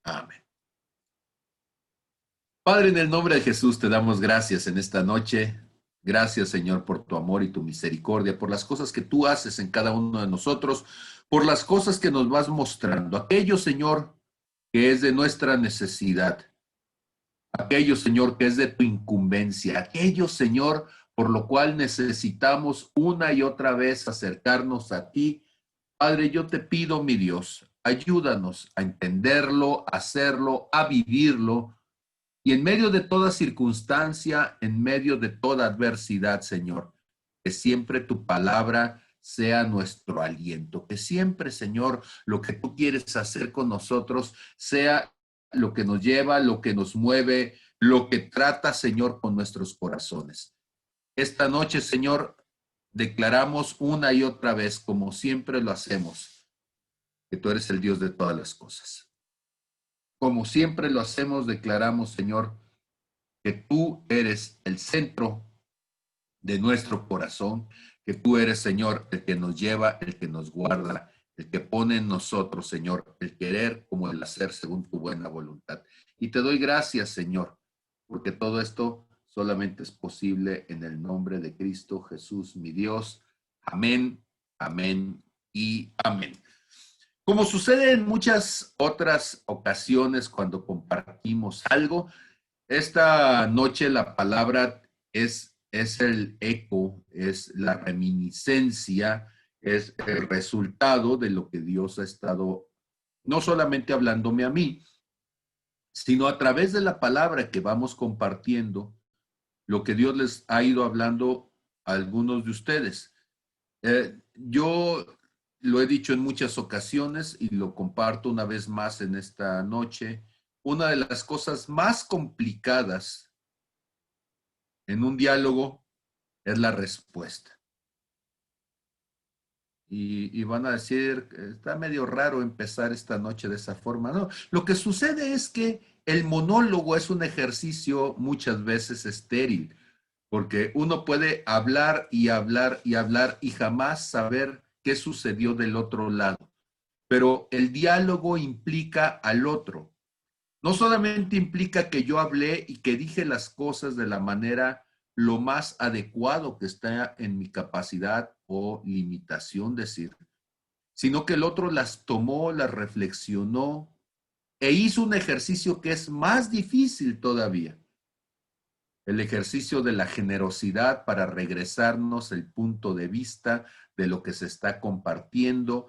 Amén. Padre, en el nombre de Jesús te damos gracias en esta noche. Gracias, Señor, por tu amor y tu misericordia, por las cosas que tú haces en cada uno de nosotros, por las cosas que nos vas mostrando. Aquello, Señor, que es de nuestra necesidad. Aquello, Señor, que es de tu incumbencia. Aquello, Señor, por lo cual necesitamos una y otra vez acercarnos a ti. Padre, yo te pido, mi Dios, ayúdanos a entenderlo, a hacerlo, a vivirlo. Y en medio de toda circunstancia, en medio de toda adversidad, Señor, que siempre tu palabra sea nuestro aliento, que siempre, Señor, lo que tú quieres hacer con nosotros sea lo que nos lleva, lo que nos mueve, lo que trata, Señor, con nuestros corazones. Esta noche, Señor, declaramos una y otra vez, como siempre lo hacemos, que tú eres el Dios de todas las cosas. Como siempre lo hacemos, declaramos, Señor, que tú eres el centro de nuestro corazón, que tú eres, Señor, el que nos lleva, el que nos guarda, el que pone en nosotros, Señor, el querer como el hacer según tu buena voluntad. Y te doy gracias, Señor, porque todo esto solamente es posible en el nombre de Cristo Jesús, mi Dios. Amén, amén y amén. Como sucede en muchas otras ocasiones cuando compartimos algo, esta noche la palabra es el eco, es la reminiscencia, es el resultado de lo que Dios ha estado no solamente hablándome a mí, sino a través de la palabra que vamos compartiendo, lo que Dios les ha ido hablando a algunos de ustedes. Yo lo he dicho en muchas ocasiones y lo comparto una vez más en esta noche. Una de las cosas más complicadas en un diálogo es la respuesta. Y van a decir, está medio raro empezar esta noche de esa forma. No, lo que sucede es que el monólogo es un ejercicio muchas veces estéril, porque uno puede hablar y hablar y hablar y jamás saber qué sucedió del otro lado. Pero el diálogo implica al otro. No solamente implica que yo hablé y que dije las cosas de la manera lo más adecuado que está en mi capacidad o limitación decir, sino que el otro las tomó, las reflexionó e hizo un ejercicio que es más difícil todavía, el ejercicio de la generosidad para regresarnos el punto de vista de lo que se está compartiendo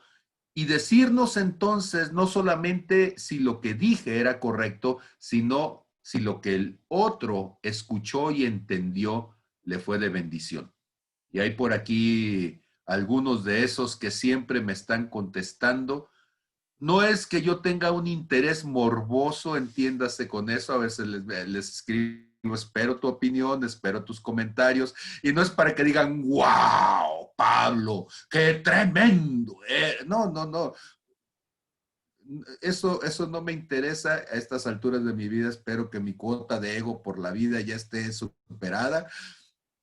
y decirnos entonces no solamente si lo que dije era correcto, sino si lo que el otro escuchó y entendió le fue de bendición. Y hay por aquí algunos de esos que siempre me están contestando. No es que yo tenga un interés morboso, entiéndase con eso, a veces les escribo, espero tu opinión, espero tus comentarios, y no es para que digan, wow, Pablo, qué tremendo. No, no, no. Eso no me interesa a estas alturas de mi vida. Espero que mi cuota de ego por la vida ya esté superada,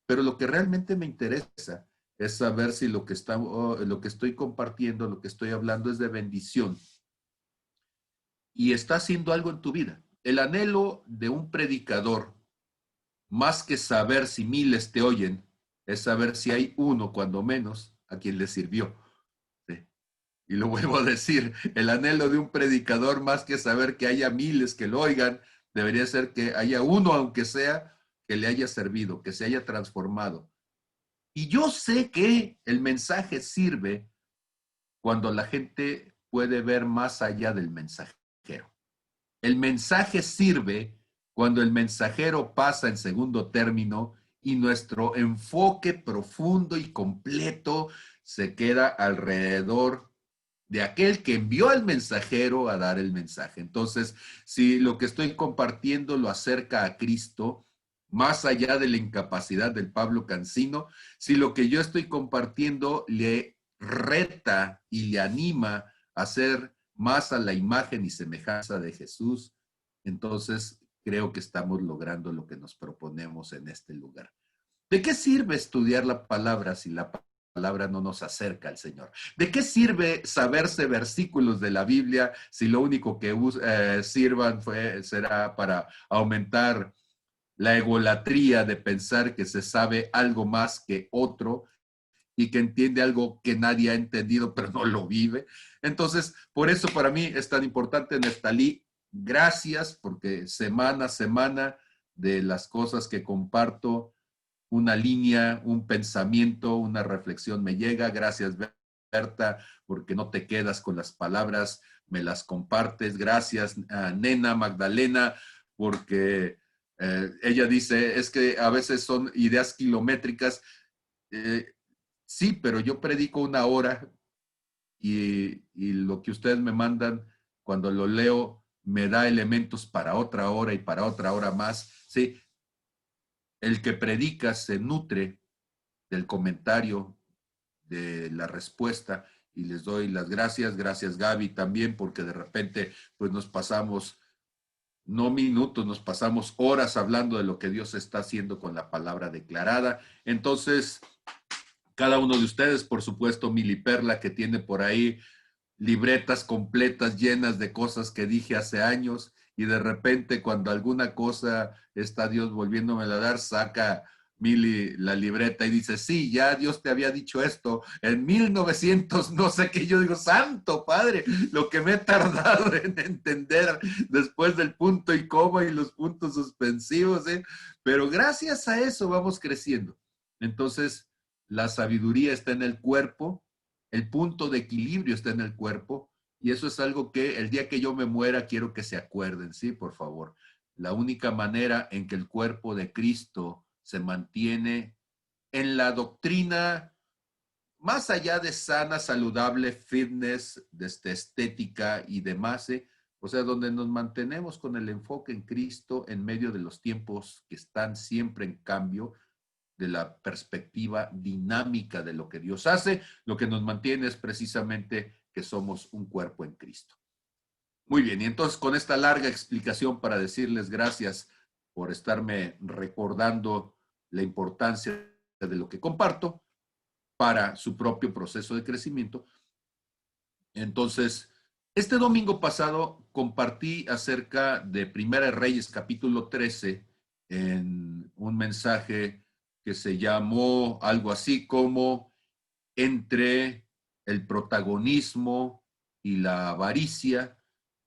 pero lo que realmente me interesa es saber si lo que estoy compartiendo, lo que estoy hablando es de bendición y está haciendo algo en tu vida. El anhelo de un predicador, más que saber si miles te oyen, es saber si hay uno, cuando menos, a quien le sirvió. ¿Sí? Y lo vuelvo a decir, el anhelo de un predicador, más que saber que haya miles que lo oigan, debería ser que haya uno, aunque sea, que le haya servido, que se haya transformado. Y yo sé que el mensaje sirve cuando la gente puede ver más allá del mensajero. El mensaje sirve cuando el mensajero pasa en segundo término y nuestro enfoque profundo y completo se queda alrededor de aquel que envió al mensajero a dar el mensaje. Entonces, si lo que estoy compartiendo lo acerca a Cristo, más allá de la incapacidad del Pablo Cancino, si lo que yo estoy compartiendo le reta y le anima a ser más a la imagen y semejanza de Jesús, entonces creo que estamos logrando lo que nos proponemos en este lugar. ¿De qué sirve estudiar la palabra si la palabra no nos acerca al Señor. ¿De qué sirve saberse versículos de la Biblia si lo único que sirvan será para aumentar la egolatría de pensar que se sabe algo más que otro y que entiende algo que nadie ha entendido, pero no lo vive? Entonces, por eso para mí es tan importante, Neftalí. Gracias, porque semana a semana de las cosas que comparto, una línea, un pensamiento, una reflexión me llega. Gracias, Berta, porque no te quedas con las palabras, me las compartes. Gracias, Nena Magdalena, porque ella dice, es que a veces son ideas kilométricas. Sí, pero yo predico una hora y lo que ustedes me mandan, cuando lo leo, me da elementos para otra hora y para otra hora más. Sí, el que predica se nutre del comentario, de la respuesta, y les doy las gracias. Gracias, Gaby, también, porque de repente pues nos pasamos, no minutos, nos pasamos horas hablando de lo que Dios está haciendo con la palabra declarada. Entonces, cada uno de ustedes, por supuesto, Mili Perla, que tiene por ahí libretas completas llenas de cosas que dije hace años, y de repente cuando alguna cosa está Dios volviéndome a dar, saca Mili la libreta y dice, sí, ya Dios te había dicho esto en 1900, no sé qué. Yo digo, santo Padre, lo que me he tardado en entender después del punto y coma y los puntos suspensivos, ¿eh? Pero gracias a eso vamos creciendo. Entonces, la sabiduría está en el cuerpo, el punto de equilibrio está en el cuerpo, y eso es algo que el día que yo me muera quiero que se acuerden, ¿sí? Por favor. La única manera en que el cuerpo de Cristo se mantiene en la doctrina, más allá de sana, saludable, fitness, estética y demás, o sea, donde nos mantenemos con el enfoque en Cristo en medio de los tiempos que están siempre en cambio, de la perspectiva dinámica de lo que Dios hace, lo que nos mantiene es precisamente que somos un cuerpo en Cristo. Muy bien, y entonces con esta larga explicación para decirles gracias por estarme recordando la importancia de lo que comparto para su propio proceso de crecimiento. Entonces, este domingo pasado compartí acerca de Primera de Reyes, capítulo 13, en un mensaje que se llamó algo así como entre el protagonismo y la avaricia,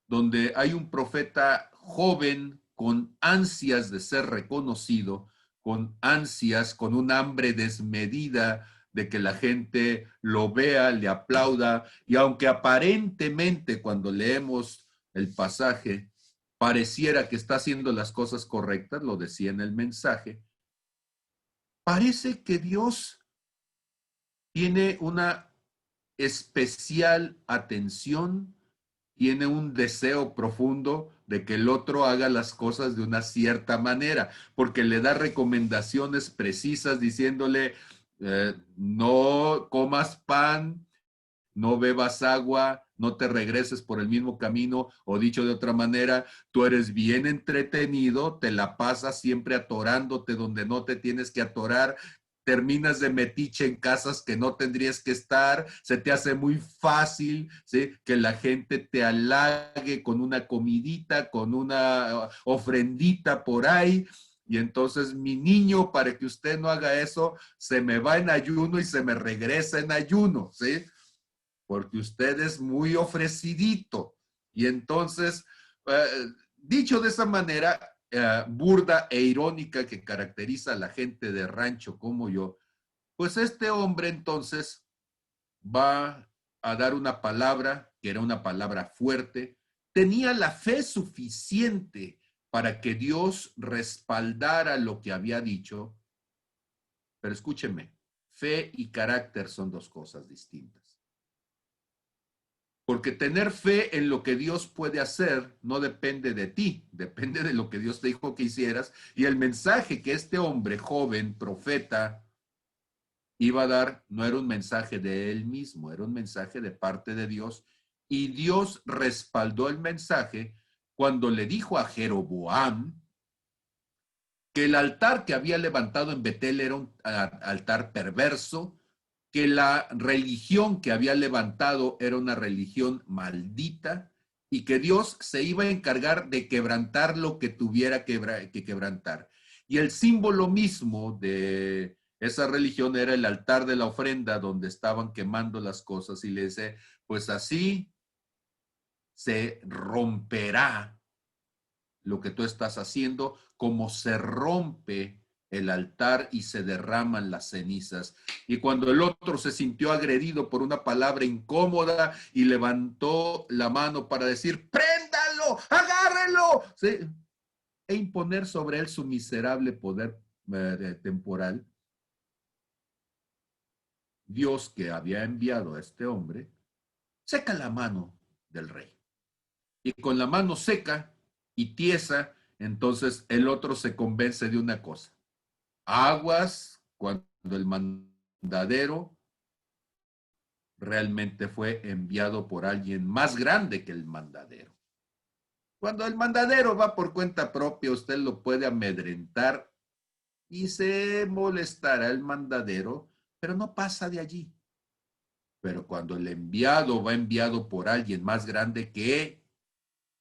donde hay un profeta joven con ansias de ser reconocido, con ansias, con un hambre desmedida de que la gente lo vea, le aplauda, y aunque aparentemente cuando leemos el pasaje pareciera que está haciendo las cosas correctas, lo decía en el mensaje, parece que Dios tiene una especial atención, tiene un deseo profundo de que el otro haga las cosas de una cierta manera, porque le da recomendaciones precisas diciéndole, no comas pan, no bebas agua, no te regreses por el mismo camino, o dicho de otra manera, tú eres bien entretenido, te la pasas siempre atorándote donde no te tienes que atorar, terminas de metiche en casas que no tendrías que estar, se te hace muy fácil, ¿sí?, que la gente te halague con una comidita, con una ofrendita por ahí. Y entonces, mi niño, para que usted no haga eso, se me va en ayuno y se me regresa en ayuno, ¿sí? Porque usted es muy ofrecidito. Y entonces, dicho de esa manera burda e irónica que caracteriza a la gente de rancho como yo, pues este hombre entonces va a dar una palabra que era una palabra fuerte. Tenía la fe suficiente para que Dios respaldara lo que había dicho, pero escúcheme, fe y carácter son dos cosas distintas. Porque tener fe en lo que Dios puede hacer no depende de ti, depende de lo que Dios te dijo que hicieras. Y el mensaje que este hombre joven, profeta, iba a dar no era un mensaje de él mismo, era un mensaje de parte de Dios. Y Dios respaldó el mensaje cuando le dijo a Jeroboam que el altar que había levantado en Betel era un altar perverso, que la religión que había levantado era una religión maldita y que Dios se iba a encargar de quebrantar lo que tuviera que quebrantar. Y el símbolo mismo de esa religión era el altar de la ofrenda donde estaban quemando las cosas, y le dice, pues así se romperá lo que tú estás haciendo, como se rompe el altar y se derraman las cenizas. Y cuando el otro se sintió agredido por una palabra incómoda y levantó la mano para decir, préndalo, agárrenlo, ¿sí?, e imponer sobre él su miserable poder temporal, Dios, que había enviado a este hombre, seca la mano del rey. Y con la mano seca y tiesa, entonces el otro se convence de una cosa. Aguas cuando el mandadero realmente fue enviado por alguien más grande que el mandadero. Cuando el mandadero va por cuenta propia, usted lo puede amedrentar y se molestará el mandadero, pero no pasa de allí. Pero cuando el enviado va enviado por alguien más grande que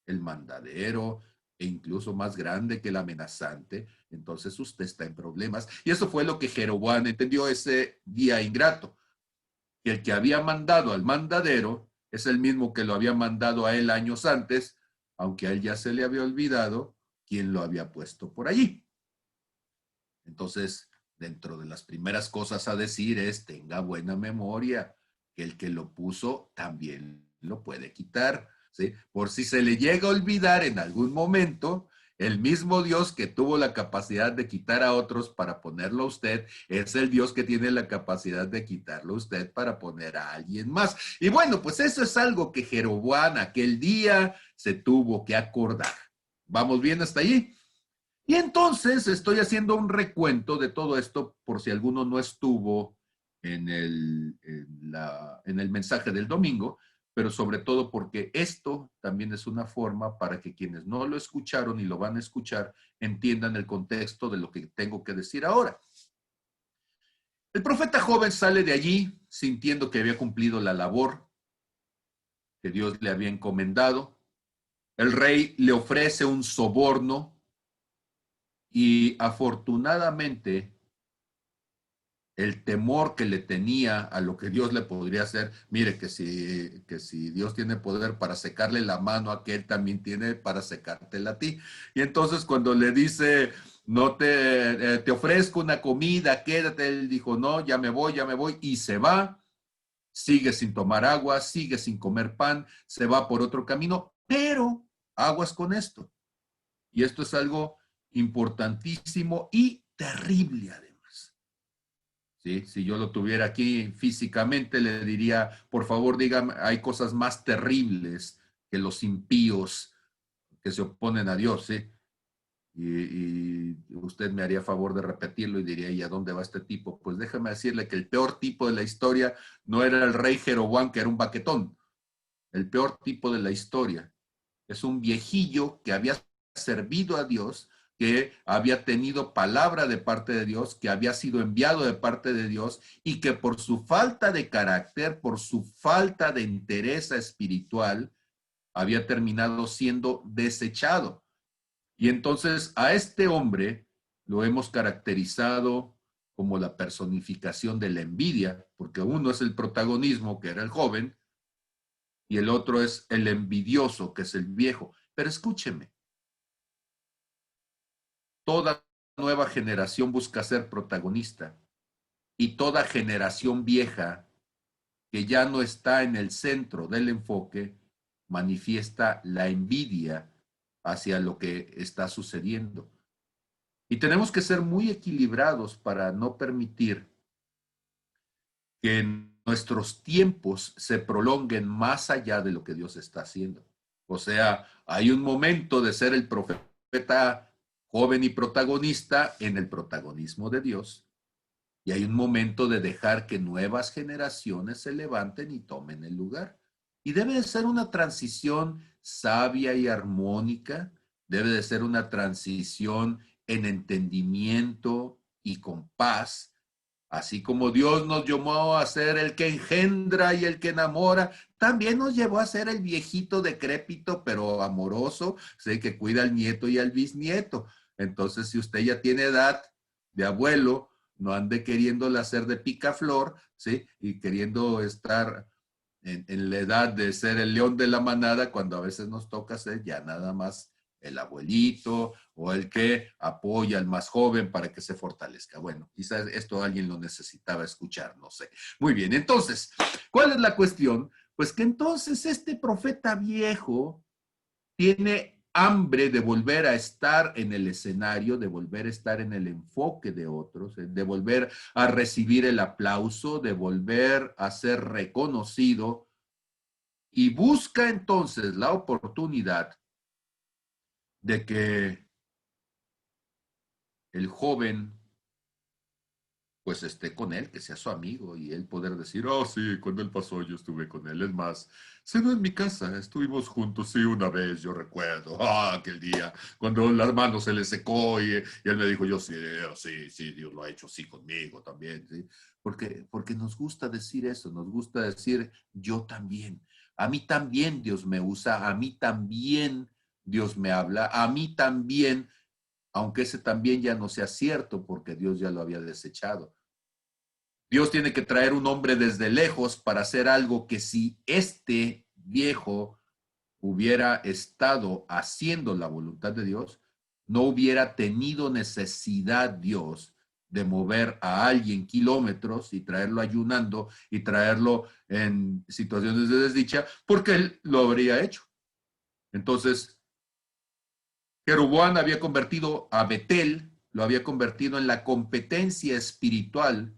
el mandadero e incluso más grande que el amenazante, entonces usted está en problemas. Y eso fue lo que Jeroboam entendió ese día ingrato, que el que había mandado al mandadero es el mismo que lo había mandado a él años antes, aunque a él ya se le había olvidado quién lo había puesto por allí. Entonces, dentro de las primeras cosas a decir es, tenga buena memoria, que el que lo puso también lo puede quitar, ¿sí? Por si se le llega a olvidar en algún momento, el mismo Dios que tuvo la capacidad de quitar a otros para ponerlo a usted, es el Dios que tiene la capacidad de quitarlo a usted para poner a alguien más. Y bueno, pues eso es algo que Jeroboam aquel día se tuvo que acordar. ¿Vamos bien hasta allí? Y entonces estoy haciendo un recuento de todo esto por si alguno no estuvo en el mensaje del domingo, pero sobre todo porque esto también es una forma para que quienes no lo escucharon y lo van a escuchar entiendan el contexto de lo que tengo que decir ahora. El profeta joven sale de allí sintiendo que había cumplido la labor que Dios le había encomendado. El rey le ofrece un soborno y afortunadamente el temor que le tenía a lo que Dios le podría hacer, mire que si Dios tiene poder para secarle la mano a aquel, también tiene para secártela a ti. Y entonces cuando le dice, no te ofrezco una comida, quédate, él dijo, no, ya me voy, y se va, sigue sin tomar agua, sigue sin comer pan, se va por otro camino, pero aguas con esto. Y esto es algo importantísimo y terrible además. ¿Sí? Si yo lo tuviera aquí físicamente, le diría, por favor, dígame, hay cosas más terribles que los impíos que se oponen a Dios, ¿sí? Y usted me haría favor de repetirlo y diría, ¿y a dónde va este tipo? Pues déjame decirle que el peor tipo de la historia no era el rey Jeroboam, que era un baquetón. El peor tipo de la historia es un viejillo que había servido a Dios, que había tenido palabra de parte de Dios, que había sido enviado de parte de Dios y que por su falta de carácter, por su falta de entereza espiritual, había terminado siendo desechado. Y entonces a este hombre lo hemos caracterizado como la personificación de la envidia, porque uno es el protagonismo, que era el joven, y el otro es el envidioso, que es el viejo. Pero escúcheme, toda nueva generación busca ser protagonista y toda generación vieja que ya no está en el centro del enfoque manifiesta la envidia hacia lo que está sucediendo. Y tenemos que ser muy equilibrados para no permitir que nuestros tiempos se prolonguen más allá de lo que Dios está haciendo. O sea, hay un momento de ser el profeta joven y protagonista en el protagonismo de Dios, y hay un momento de dejar que nuevas generaciones se levanten y tomen el lugar. Y debe de ser una transición sabia y armónica, debe de ser una transición en entendimiento y con paz, Así como Dios nos llamó a ser el que engendra y el que enamora, también nos llevó a ser el viejito decrépito, pero amoroso, ¿sí? Que cuida al nieto y al bisnieto. Entonces, si usted ya tiene edad de abuelo, no ande queriéndole hacer de picaflor, ¿sí? Y queriendo estar en la edad de ser el león de la manada, cuando a veces nos toca ser ya nada más el abuelito o el que apoya al más joven para que se fortalezca. Bueno, quizás esto alguien lo necesitaba escuchar, no sé. Muy bien, entonces, ¿cuál es la cuestión? Pues que entonces este profeta viejo tiene hambre de volver a estar en el escenario, de volver a estar en el enfoque de otros, de volver a recibir el aplauso, de volver a ser reconocido, y busca entonces la oportunidad de que el joven pues esté con él, que sea su amigo y él poder decir, oh sí, cuando él pasó yo estuve con él. Es más, cenó en mi casa, estuvimos juntos, sí, una vez, yo recuerdo, aquel día, cuando las manos se le secó y él me dijo, yo sí, sí, sí, Dios lo ha hecho así conmigo también, ¿sí? Porque nos gusta decir eso, nos gusta decir, yo también, a mí también Dios me usa, a mí también Dios me habla, a mí también, aunque ese también ya no sea cierto porque Dios ya lo había desechado. Dios tiene que traer un hombre desde lejos para hacer algo que si este viejo hubiera estado haciendo la voluntad de Dios, no hubiera tenido necesidad Dios de mover a alguien kilómetros y traerlo ayunando y traerlo en situaciones de desdicha, porque él lo habría hecho. Entonces, Jeroboam había convertido a Betel, lo había convertido en la competencia espiritual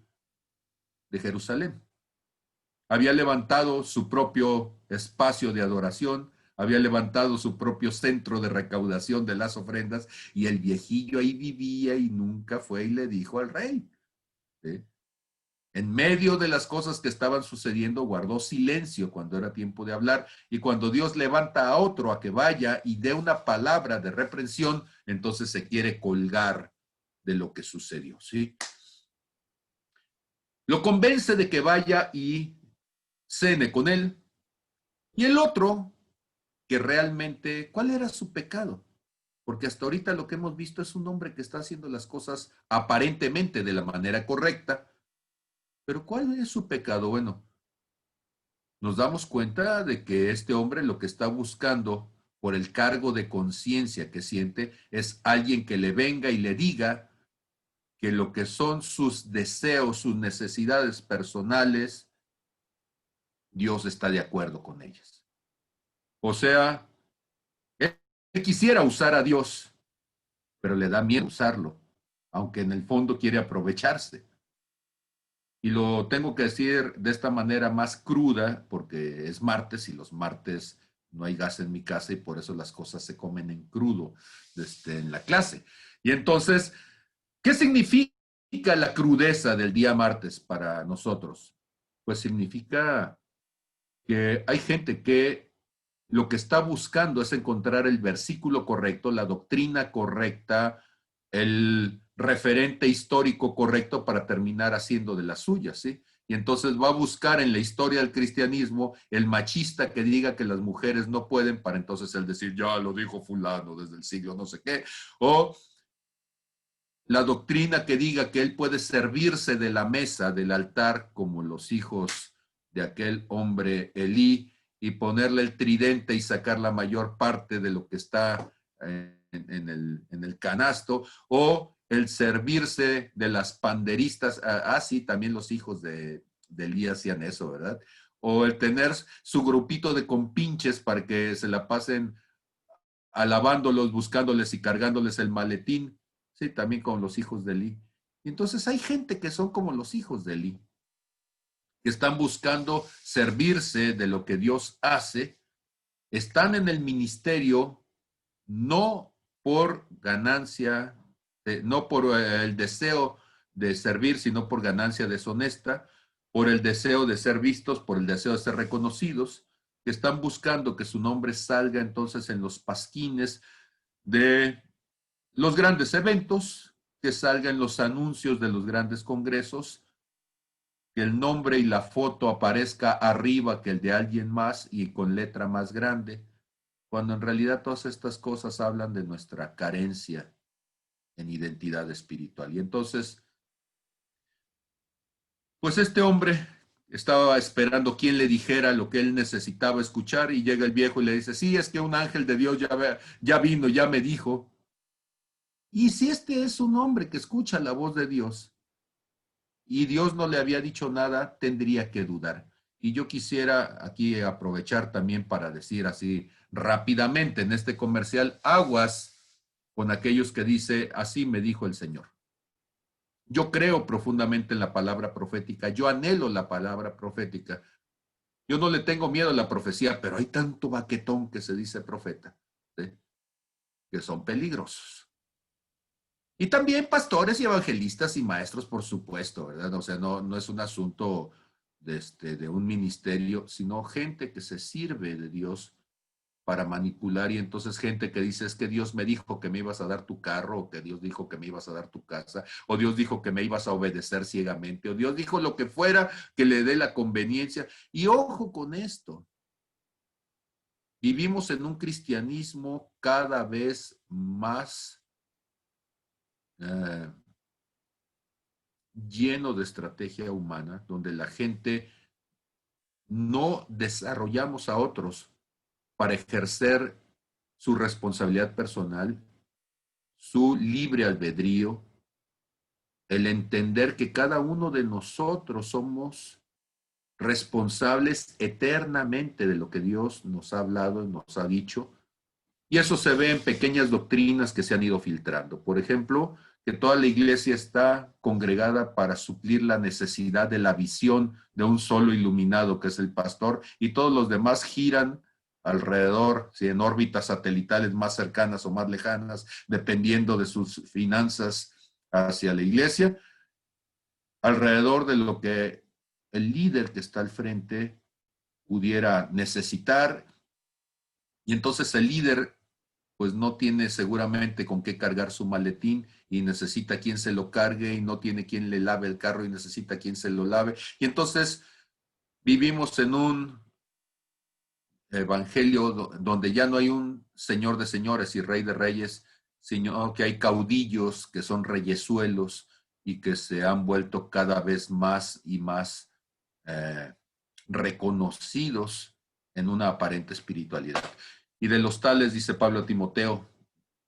de Jerusalén. Había levantado su propio espacio de adoración, había levantado su propio centro de recaudación de las ofrendas, y el viejillo ahí vivía y nunca fue y le dijo al rey. ¿Sí? En medio de las cosas que estaban sucediendo, guardó silencio cuando era tiempo de hablar, y cuando Dios levanta a otro a que vaya y dé una palabra de reprensión, entonces se quiere colgar de lo que sucedió. ¿Sí? Lo convence de que vaya y cene con él, y el otro, que realmente, ¿cuál era su pecado? Porque hasta ahorita lo que hemos visto es un hombre que está haciendo las cosas aparentemente de la manera correcta, pero ¿cuál es su pecado? Bueno, nos damos cuenta de que este hombre lo que está buscando por el cargo de conciencia que siente es alguien que le venga y le diga que lo que son sus deseos, sus necesidades personales, Dios está de acuerdo con ellas. O sea, él quisiera usar a Dios, pero le da miedo usarlo, aunque en el fondo quiere aprovecharse. Y lo tengo que decir de esta manera más cruda, porque es martes y los martes no hay gas en mi casa y por eso las cosas se comen en crudo en la clase. Y entonces, ¿qué significa la crudeza del día martes para nosotros? Pues significa que hay gente que lo que está buscando es encontrar el versículo correcto, la doctrina correcta, el referente histórico correcto para terminar haciendo de las suyas, ¿sí? Y entonces va a buscar en la historia del cristianismo el machista que diga que las mujeres no pueden, para entonces él decir, ya lo dijo fulano desde el siglo no sé qué, o la doctrina que diga que él puede servirse de la mesa, del altar, como los hijos de aquel hombre Elí, y ponerle el tridente y sacar la mayor parte de lo que está en el canasto, o el servirse de las panderistas, sí, también los hijos de Elí hacían eso, ¿verdad? O el tener su grupito de compinches para que se la pasen alabándolos, buscándoles y cargándoles el maletín, sí, también con los hijos de Eli. Y entonces hay gente que son como los hijos de Eli, que están buscando servirse de lo que Dios hace, están en el ministerio no por ganancia, no por el deseo de servir, sino por ganancia deshonesta, por el deseo de ser vistos, por el deseo de ser reconocidos, que están buscando que su nombre salga entonces en los pasquines de los grandes eventos, que salgan los anuncios de los grandes congresos, que el nombre y la foto aparezca arriba que el de alguien más y con letra más grande, cuando en realidad todas estas cosas hablan de nuestra carencia en identidad espiritual. Y entonces, pues este hombre estaba esperando quien le dijera lo que él necesitaba escuchar y llega el viejo y le dice, sí, es que un ángel de Dios ya vino, ya me dijo. Y si este es un hombre que escucha la voz de Dios y Dios no le había dicho nada, tendría que dudar. Y yo quisiera aquí aprovechar también para decir así rápidamente en este comercial, aguas con aquellos que dice, así me dijo el Señor. Yo creo profundamente en la palabra profética, yo anhelo la palabra profética. Yo no le tengo miedo a la profecía, pero hay tanto baquetón que se dice profeta, ¿sí? Que son peligrosos. Y también pastores y evangelistas y maestros, por supuesto, ¿verdad? O sea, no es un asunto de un ministerio, sino gente que se sirve de Dios para manipular y entonces gente que dice es que Dios me dijo que me ibas a dar tu carro o que Dios dijo que me ibas a dar tu casa o Dios dijo que me ibas a obedecer ciegamente o Dios dijo lo que fuera que le dé la conveniencia. Y ojo con esto, vivimos en un cristianismo cada vez más eh, lleno de estrategia humana, donde la gente no desarrollamos a otros para ejercer su responsabilidad personal, su libre albedrío, el entender que cada uno de nosotros somos responsables eternamente de lo que Dios nos ha hablado y nos ha dicho. Y eso se ve en pequeñas doctrinas que se han ido filtrando. Por ejemplo, que toda la iglesia está congregada para suplir la necesidad de la visión de un solo iluminado, que es el pastor, y todos los demás giran alrededor, ¿sí? En órbitas satelitales más cercanas o más lejanas, dependiendo de sus finanzas hacia la iglesia, alrededor de lo que el líder que está al frente pudiera necesitar. Y entonces el líder pues no tiene seguramente con qué cargar su maletín y necesita quien se lo cargue y no tiene quien le lave el carro y necesita quien se lo lave. Y entonces vivimos en un evangelio donde ya no hay un señor de señores y rey de reyes, sino que hay caudillos que son reyesuelos y que se han vuelto cada vez más y más eh, reconocidos en una aparente espiritualidad. Y de los tales, dice Pablo a Timoteo,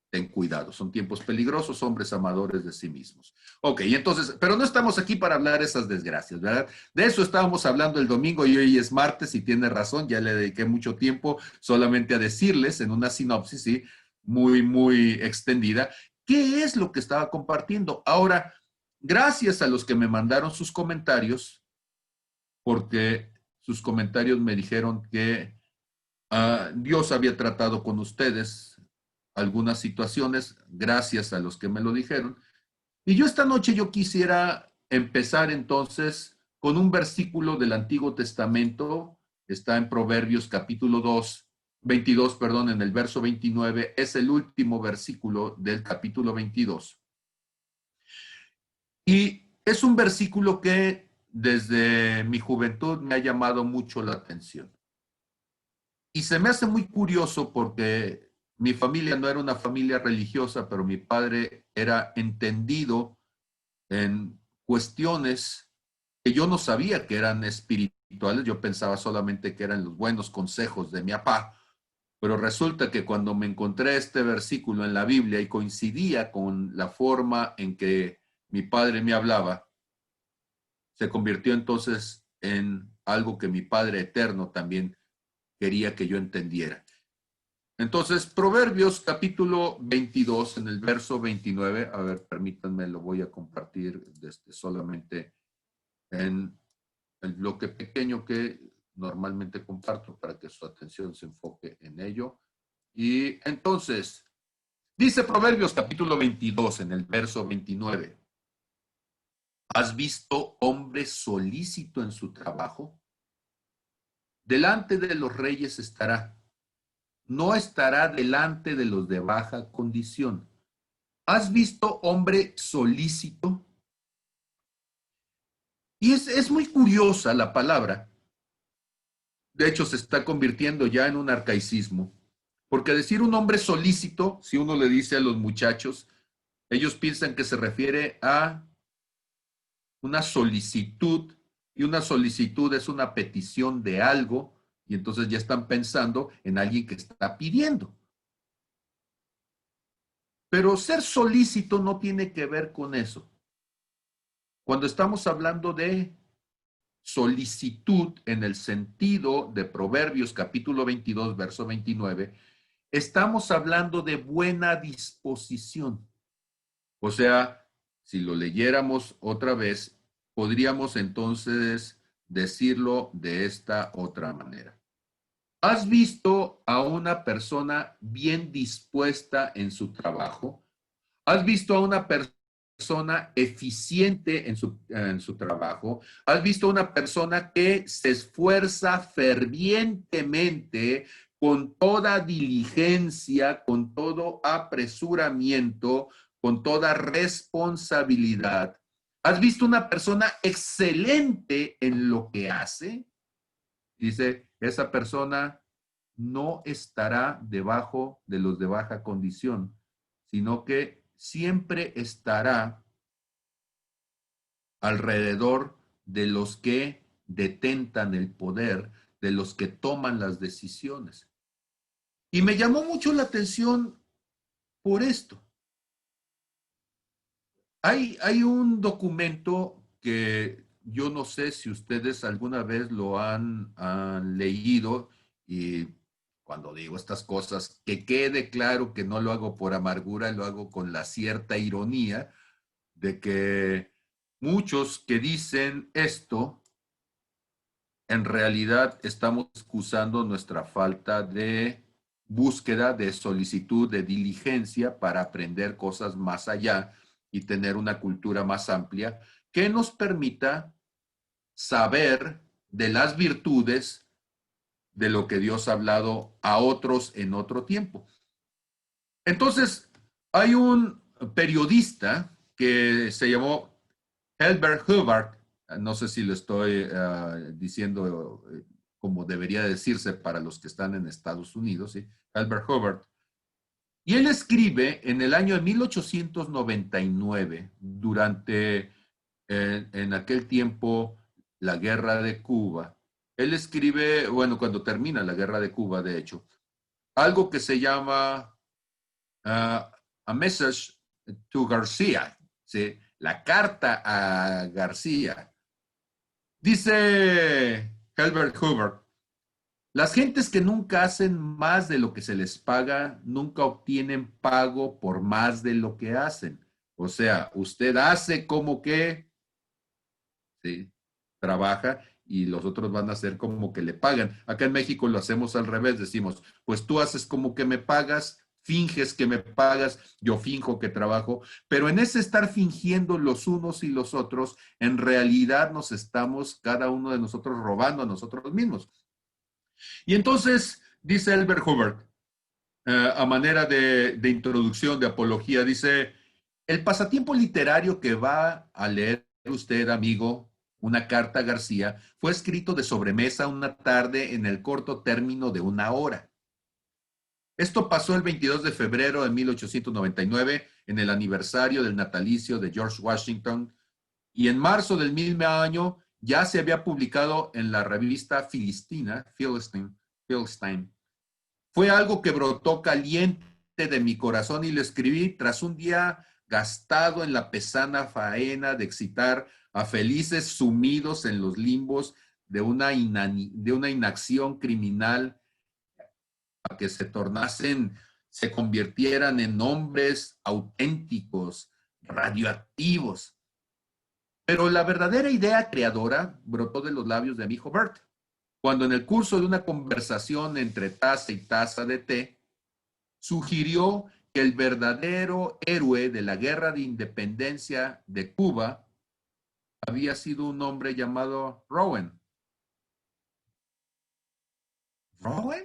ten cuidado, son tiempos peligrosos, hombres amadores de sí mismos. Ok, entonces, pero no estamos aquí para hablar de esas desgracias, ¿verdad? De eso estábamos hablando el domingo y hoy es martes y tiene razón, ya le dediqué mucho tiempo solamente a decirles en una sinopsis, ¿sí? Muy extendida, qué es lo que estaba compartiendo. Ahora, gracias a los que me mandaron sus comentarios, porque sus comentarios me dijeron que Dios había tratado con ustedes algunas situaciones, gracias a los que me lo dijeron. Y yo esta noche yo quisiera empezar entonces con un versículo del Antiguo Testamento, está en Proverbios capítulo 2, 22, perdón, en el verso 29, es el último versículo del capítulo 22. Y es un versículo que desde mi juventud me ha llamado mucho la atención. Y se me hace muy curioso porque mi familia no era una familia religiosa, pero mi padre era entendido en cuestiones que yo no sabía que eran espirituales, yo pensaba solamente que eran los buenos consejos de mi papá, pero resulta que cuando me encontré este versículo en la Biblia y coincidía con la forma en que mi padre me hablaba, se convirtió entonces en algo que mi Padre eterno también quería que yo entendiera. Entonces, Proverbios capítulo 22, en el verso 29, a ver, permítanme, lo voy a compartir solamente en el bloque pequeño que normalmente comparto para que su atención se enfoque en ello. Y entonces, dice Proverbios capítulo 22, en el verso 29, ¿has visto hombre solícito en su trabajo? Delante de los reyes estará, no estará delante de los de baja condición. ¿Has visto hombre solícito? Y es muy curiosa la palabra. De hecho, se está convirtiendo ya en un arcaicismo. Porque decir un hombre solícito, si uno le dice a los muchachos, ellos piensan que se refiere a una solicitud, y una solicitud es una petición de algo, y entonces ya están pensando en alguien que está pidiendo. Pero ser solícito no tiene que ver con eso. Cuando estamos hablando de solicitud en el sentido de Proverbios capítulo 22, verso 29, estamos hablando de buena disposición. O sea, si lo leyéramos otra vez, podríamos entonces decirlo de esta otra manera. ¿Has visto a una persona bien dispuesta en su trabajo? ¿Has visto a una persona eficiente en su trabajo? ¿Has visto a una persona que se esfuerza fervientemente, con toda diligencia, con todo apresuramiento, con toda responsabilidad? ¿Has visto una persona excelente en lo que hace? Dice, esa persona no estará debajo de los de baja condición, sino que siempre estará alrededor de los que detentan el poder, de los que toman las decisiones. Y me llamó mucho la atención por esto. Hay un documento que yo no sé si ustedes alguna vez lo han leído, y cuando digo estas cosas, que quede claro que no lo hago por amargura, lo hago con la cierta ironía de que muchos que dicen esto, en realidad estamos excusando nuestra falta de búsqueda, de solicitud, de diligencia para aprender cosas más allá y tener una cultura más amplia que nos permita saber de las virtudes de lo que Dios ha hablado a otros en otro tiempo. Entonces, hay un periodista que se llamó Herbert Hubbard, no sé si lo estoy diciendo como debería decirse para los que están en Estados Unidos, ¿sí? Herbert Hubbard. Y él escribe en el año de 1899, durante en aquel tiempo la guerra de Cuba. Él escribe, bueno, cuando termina la guerra de Cuba, de hecho, algo que se llama A Message to García, ¿sí? La carta a García. Dice Herbert Hoover, las gentes que nunca hacen más de lo que se les paga, nunca obtienen pago por más de lo que hacen. O sea, usted hace como que, ¿sí?, trabaja, y los otros van a hacer como que le pagan. Acá en México lo hacemos al revés, decimos, pues tú haces como que me pagas, finges que me pagas, yo finjo que trabajo, pero en ese estar fingiendo los unos y los otros, en realidad nos estamos cada uno de nosotros robando a nosotros mismos. Y entonces, dice Albert Hubbard, a manera de introducción, de apología, dice, el pasatiempo literario que va a leer usted, amigo, una carta a García, fue escrito de sobremesa una tarde en el corto término de una hora. Esto pasó el 22 de febrero de 1899, en el aniversario del natalicio de George Washington, y en marzo del mismo año ya se había publicado en la revista Philistine. Fue algo que brotó caliente de mi corazón y lo escribí tras un día gastado en la pesada faena de excitar a felices sumidos en los limbos de una inacción criminal, a que se convirtieran en hombres auténticos, radioactivos. Pero la verdadera idea creadora brotó de los labios de mi hijo Bert, cuando en el curso de una conversación entre taza y taza de té, sugirió que el verdadero héroe de la guerra de independencia de Cuba había sido un hombre llamado Rowan. ¿Rowan?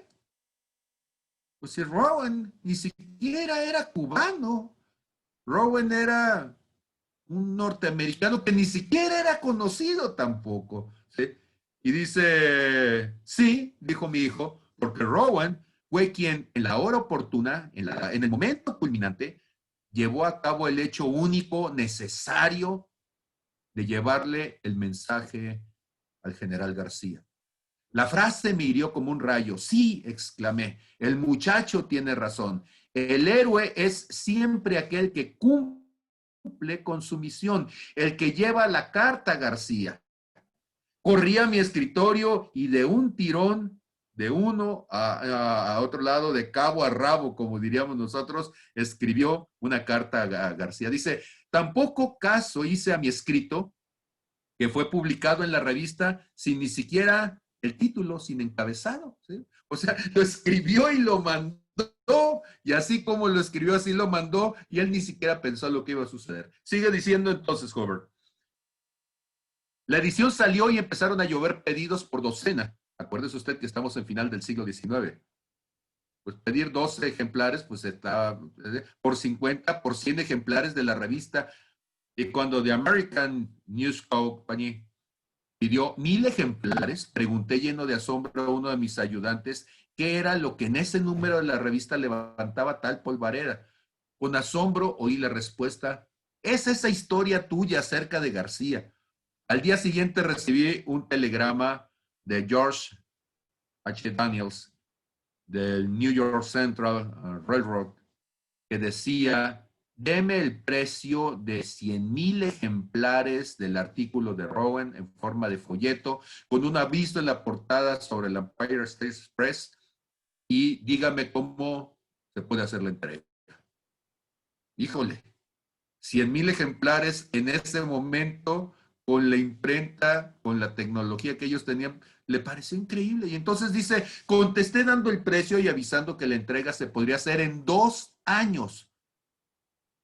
Pues si Rowan ni siquiera era cubano. Rowan era un norteamericano que ni siquiera era conocido tampoco, ¿sí? Y dice, sí, dijo mi hijo, porque Rowan fue quien en la hora oportuna, en el momento culminante, llevó a cabo el hecho único necesario de llevarle el mensaje al general García. La frase me hirió como un rayo. Sí, exclamé, el muchacho tiene razón. El héroe es siempre aquel que cumple con su misión, el que lleva la carta a García. Corrí a mi escritorio y de un tirón, de uno a otro lado, de cabo a rabo, como diríamos nosotros, escribió una carta a García. Dice, tampoco caso hice a mi escrito, que fue publicado en la revista sin ni siquiera el título, sin encabezado, ¿sí? O sea, lo escribió y lo mandó, y así como lo escribió, así lo mandó, y él ni siquiera pensó lo que iba a suceder. Sigue diciendo entonces, Hobart. La edición salió y empezaron a llover pedidos por docena. Acuérdese usted que estamos en final del siglo XIX. Pues pedir 12 ejemplares, pues está por 50, por 100 ejemplares de la revista. Y cuando The American News Company pidió 1000 ejemplares, pregunté lleno de asombro a uno de mis ayudantes qué era lo que en ese número de la revista levantaba tal polvareda. Con asombro oí la respuesta, es esa historia tuya acerca de García. Al día siguiente recibí un telegrama de George H. Daniels del New York Central Railroad que decía, deme el precio de 100,000 ejemplares del artículo de Rowan en forma de folleto, con un aviso en la portada sobre el Empire State Express y dígame cómo se puede hacer la entrega. Híjole, 100,000 ejemplares en ese momento con la imprenta, con la tecnología que ellos tenían, le pareció increíble. Y entonces dice, contesté dando el precio y avisando que la entrega se podría hacer en 2 años.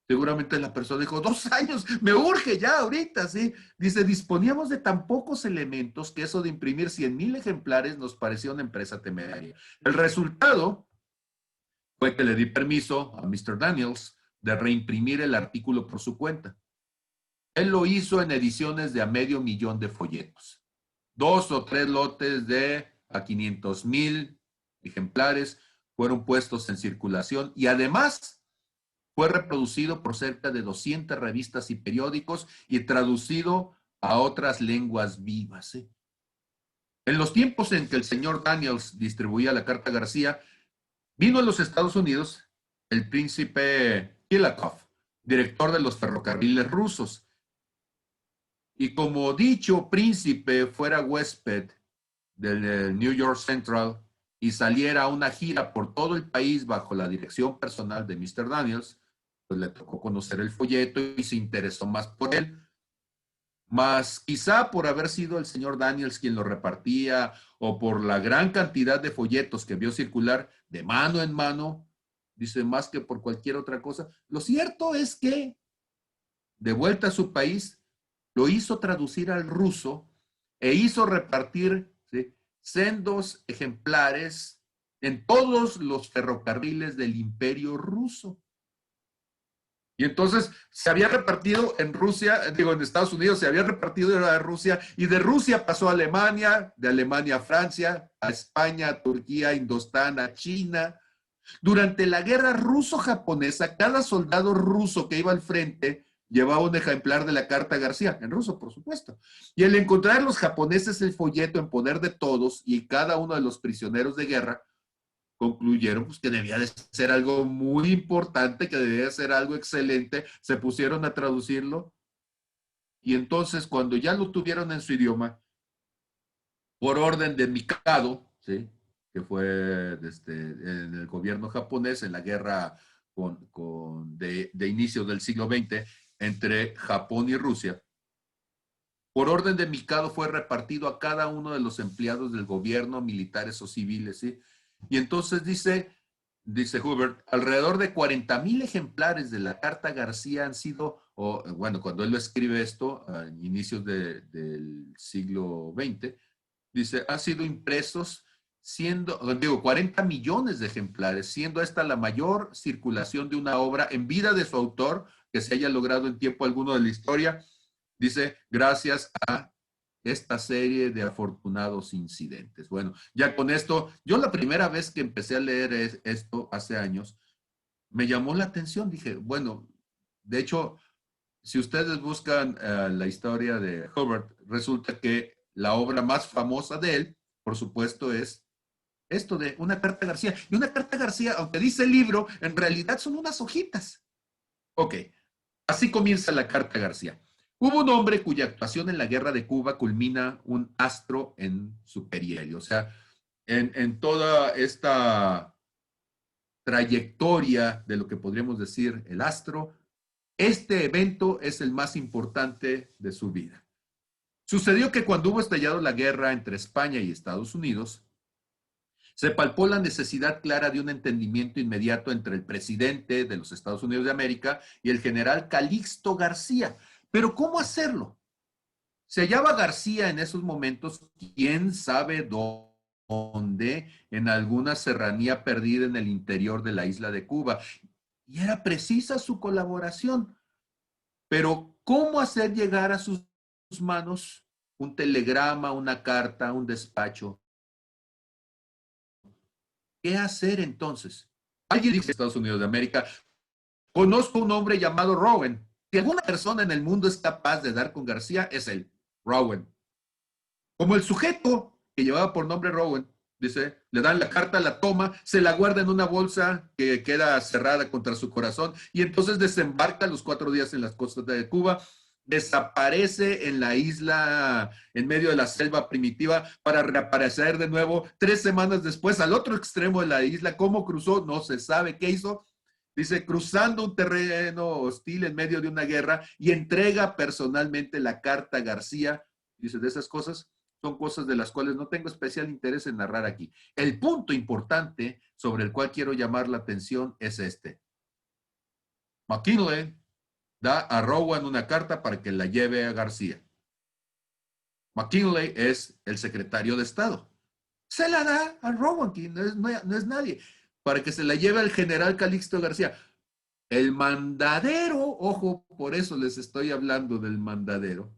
Seguramente la persona dijo, 2 años, me urge ya ahorita, ¿sí? Dice, disponíamos de tan pocos elementos que eso de imprimir 100,000 ejemplares nos parecía una empresa temeraria. El resultado fue que le di permiso a Mr. Daniels de reimprimir el artículo por su cuenta. Él lo hizo en ediciones de a 500,000 de folletos. 2 o 3 lotes de a 500,000 ejemplares fueron puestos en circulación y además fue reproducido por cerca de 200 revistas y periódicos y traducido a otras lenguas vivas. En los tiempos en que el señor Daniels distribuía la Carta García, vino a los Estados Unidos el príncipe Kilakov, director de los ferrocarriles rusos. Y como dicho príncipe fuera huésped del New York Central y saliera a una gira por todo el país bajo la dirección personal de Mr. Daniels, pues le tocó conocer el folleto y se interesó más por él. Más quizá por haber sido el señor Daniels quien lo repartía o por la gran cantidad de folletos que vio circular de mano en mano, dice más que por cualquier otra cosa. Lo cierto es que, de vuelta a su país, lo hizo traducir al ruso e hizo repartir, ¿sí?, sendos ejemplares en todos los ferrocarriles del Imperio Ruso. Y entonces se había repartido en Rusia, digo, en Estados Unidos, se había repartido de Rusia, y de Rusia pasó a Alemania, de Alemania a Francia, a España, a Turquía, a Indostán, a China. Durante la guerra ruso-japonesa, cada soldado ruso que iba al frente llevaba un ejemplar de la Carta García, en ruso, por supuesto. Y al encontrar los japoneses el folleto en poder de todos y cada uno de los prisioneros de guerra, concluyeron pues, que debía de ser algo muy importante, que debía de ser algo excelente, se pusieron a traducirlo y entonces cuando ya lo tuvieron en su idioma, por orden de Mikado, ¿sí?, que fue en el gobierno japonés en la guerra de inicio del siglo XX entre Japón y Rusia, por orden de Mikado fue repartido a cada uno de los empleados del gobierno, militares o civiles, ¿sí? Y entonces dice Hubert, alrededor de 40,000 ejemplares de la Carta García han sido, bueno, cuando él lo escribe esto, a inicios del siglo XX, dice, han sido impresos siendo, 40 millones de ejemplares, siendo esta la mayor circulación de una obra en vida de su autor que se haya logrado en tiempo alguno de la historia. Dice, gracias a esta serie de afortunados incidentes. Bueno, ya con esto, yo la primera vez que empecé a leer esto hace años, me llamó la atención. Dije, bueno, de hecho, si ustedes buscan la historia de Hubbard, resulta que la obra más famosa de él, por supuesto, es esto de Una carta a García. Y Una carta a García, aunque dice el libro, en realidad son unas hojitas. Ok, así comienza la carta a García. Hubo un hombre cuya actuación en la guerra de Cuba culmina un astro en su perihelio. O sea, en toda esta trayectoria de lo que podríamos decir el astro, este evento es el más importante de su vida. Sucedió que cuando hubo estallado la guerra entre España y Estados Unidos, se palpó la necesidad clara de un entendimiento inmediato entre el presidente de los Estados Unidos de América y el general Calixto García. Pero ¿cómo hacerlo? Se hallaba García en esos momentos, quién sabe dónde, en alguna serranía perdida en el interior de la isla de Cuba. Y era precisa su colaboración. Pero ¿cómo hacer llegar a sus manos un telegrama, una carta, un despacho? ¿Qué hacer entonces? Alguien dijo en Estados Unidos de América, conozco un hombre llamado Rowan. Si alguna persona en el mundo es capaz de dar con García, es él, Rowan. Como el sujeto que llevaba por nombre Rowan, dice, le dan la carta, la toma, se la guarda en una bolsa que queda cerrada contra su corazón y entonces desembarca los 4 días en las costas de Cuba, desaparece en la isla, en medio de la selva primitiva, para reaparecer de nuevo 3 semanas después al otro extremo de la isla. ¿Cómo cruzó? No se sabe. ¿Qué hizo? Dice, cruzando un terreno hostil en medio de una guerra y entrega personalmente la carta a García. Dice, de esas cosas son cosas de las cuales no tengo especial interés en narrar aquí. El punto importante sobre el cual quiero llamar la atención es este. McKinley da a Rowan una carta para que la lleve a García. McKinley es el secretario de Estado. Se la da a Rowan, que no es nadie, para que se la lleve al general Calixto García. El mandadero, ojo, por eso les estoy hablando del mandadero.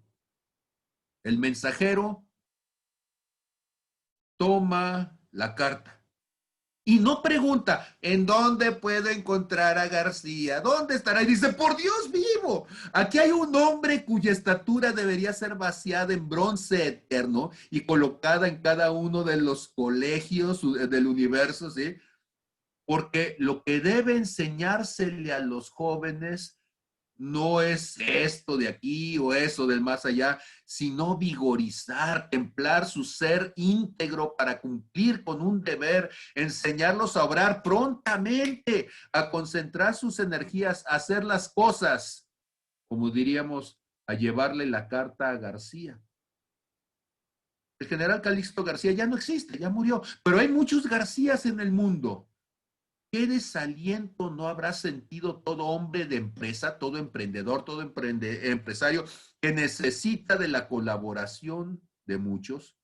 El mensajero toma la carta y no pregunta, ¿en dónde puedo encontrar a García? ¿Dónde estará? Y dice, por Dios vivo, aquí hay un hombre cuya estatura debería ser vaciada en bronce eterno y colocada en cada uno de los colegios del universo, ¿sí? Porque lo que debe enseñársele a los jóvenes no es esto de aquí o eso del más allá, sino vigorizar, templar su ser íntegro para cumplir con un deber, enseñarlos a obrar prontamente, a concentrar sus energías, a hacer las cosas, como diríamos, a llevarle la carta a García. El general Calixto García ya no existe, ya murió, pero hay muchos Garcías en el mundo. ¿Qué desaliento no habrá sentido todo hombre de empresa, todo emprendedor, todo empresario que necesita de la colaboración de muchos?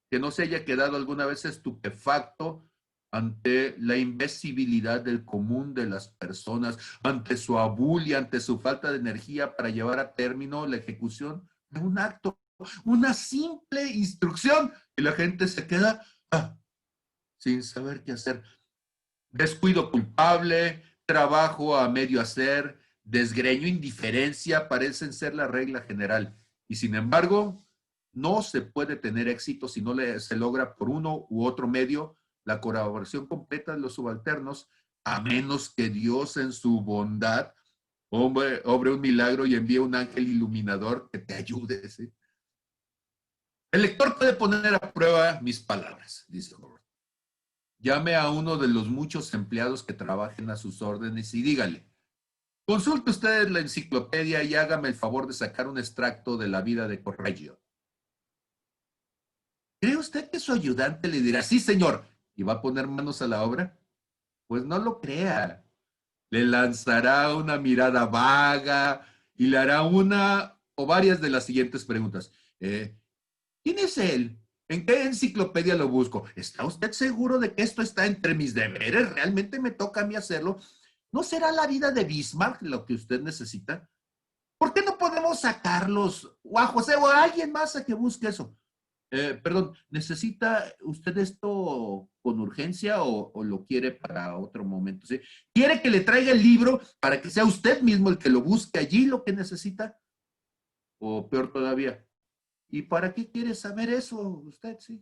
Que no se haya quedado alguna vez estupefacto ante la invisibilidad del común de las personas, ante su abulia, ante su falta de energía para llevar a término la ejecución de un acto, una simple instrucción, y la gente se queda sin saber qué hacer. Descuido culpable, trabajo a medio hacer, desgreño, indiferencia parecen ser la regla general. Y sin embargo, no se puede tener éxito si no se logra por uno u otro medio la colaboración completa de los subalternos, a menos que Dios en su bondad obre un milagro y envíe un ángel iluminador que te ayude. ¿Sí? El lector puede poner a prueba mis palabras, dice Howard. Llame a uno de los muchos empleados que trabajen a sus órdenes y dígale, consulte usted la enciclopedia y hágame el favor de sacar un extracto de la vida de Correggio. ¿Cree usted que su ayudante le dirá, sí, señor, y va a poner manos a la obra? Pues no lo crea. Le lanzará una mirada vaga y le hará una o varias de las siguientes preguntas. ¿Quién es él? ¿En qué enciclopedia lo busco? ¿Está usted seguro de que esto está entre mis deberes? ¿Realmente me toca a mí hacerlo? ¿No será la vida de Bismarck lo que usted necesita? ¿Por qué no podemos sacarlos o a José o a alguien más a que busque eso? Perdón, ¿necesita usted esto con urgencia o lo quiere para otro momento? ¿Sí? ¿Quiere que le traiga el libro para que sea usted mismo el que lo busque allí lo que necesita? O peor todavía, ¿y para qué quiere saber eso usted? Sí.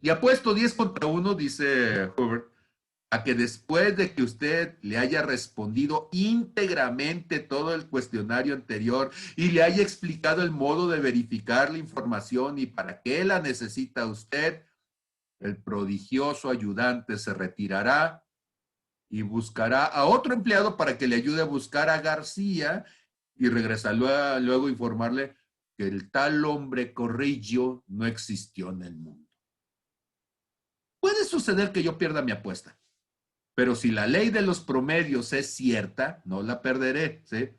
Y apuesto 10 contra uno, dice Hubert, a que después de que usted le haya respondido íntegramente todo el cuestionario anterior y le haya explicado el modo de verificar la información y para qué la necesita usted, el prodigioso ayudante se retirará y buscará a otro empleado para que le ayude a buscar a García y regresará luego a informarle que el tal hombre Corrillo no existió en el mundo. Puede suceder que yo pierda mi apuesta, pero si la ley de los promedios es cierta, no la perderé, ¿sí?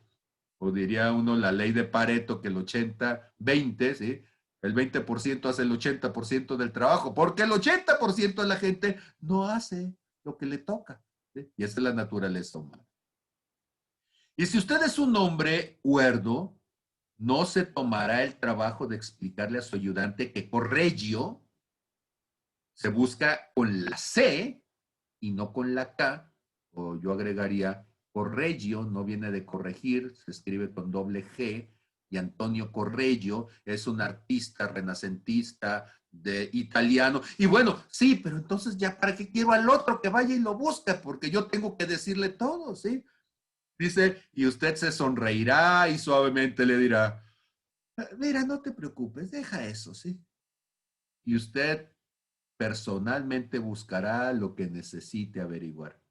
O diría uno la ley de Pareto, que el 80-20, ¿sí? El 20% hace el 80% del trabajo, porque el 80% de la gente no hace lo que le toca, ¿sí? Y esa es la naturaleza humana. Y si usted es un hombre cuerdo, no se tomará el trabajo de explicarle a su ayudante que corregio se busca con la C y no con la K, o yo agregaría Correggio, no viene de corregir, se escribe con doble G, y Antonio Correggio es un artista renacentista de italiano. Y bueno, sí, pero entonces ya para qué quiero al otro que vaya y lo busque, porque yo tengo que decirle todo, ¿sí? Dice, y usted se sonreirá y suavemente le dirá, mira, no te preocupes, deja eso, ¿sí? Y usted personalmente buscará lo que necesite averiguar.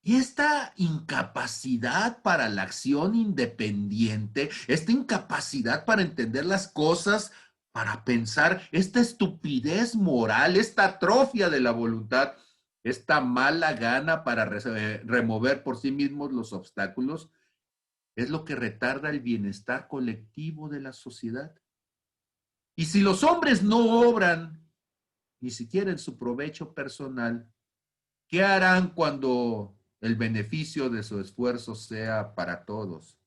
Y esta incapacidad para la acción independiente, esta incapacidad para entender las cosas, para pensar, esta estupidez moral, esta atrofia de la voluntad, esta mala gana para remover por sí mismos los obstáculos, es lo que retarda el bienestar colectivo de la sociedad. Y si los hombres no obran ni siquiera en su provecho personal, ¿qué harán cuando el beneficio de su esfuerzo sea para todos?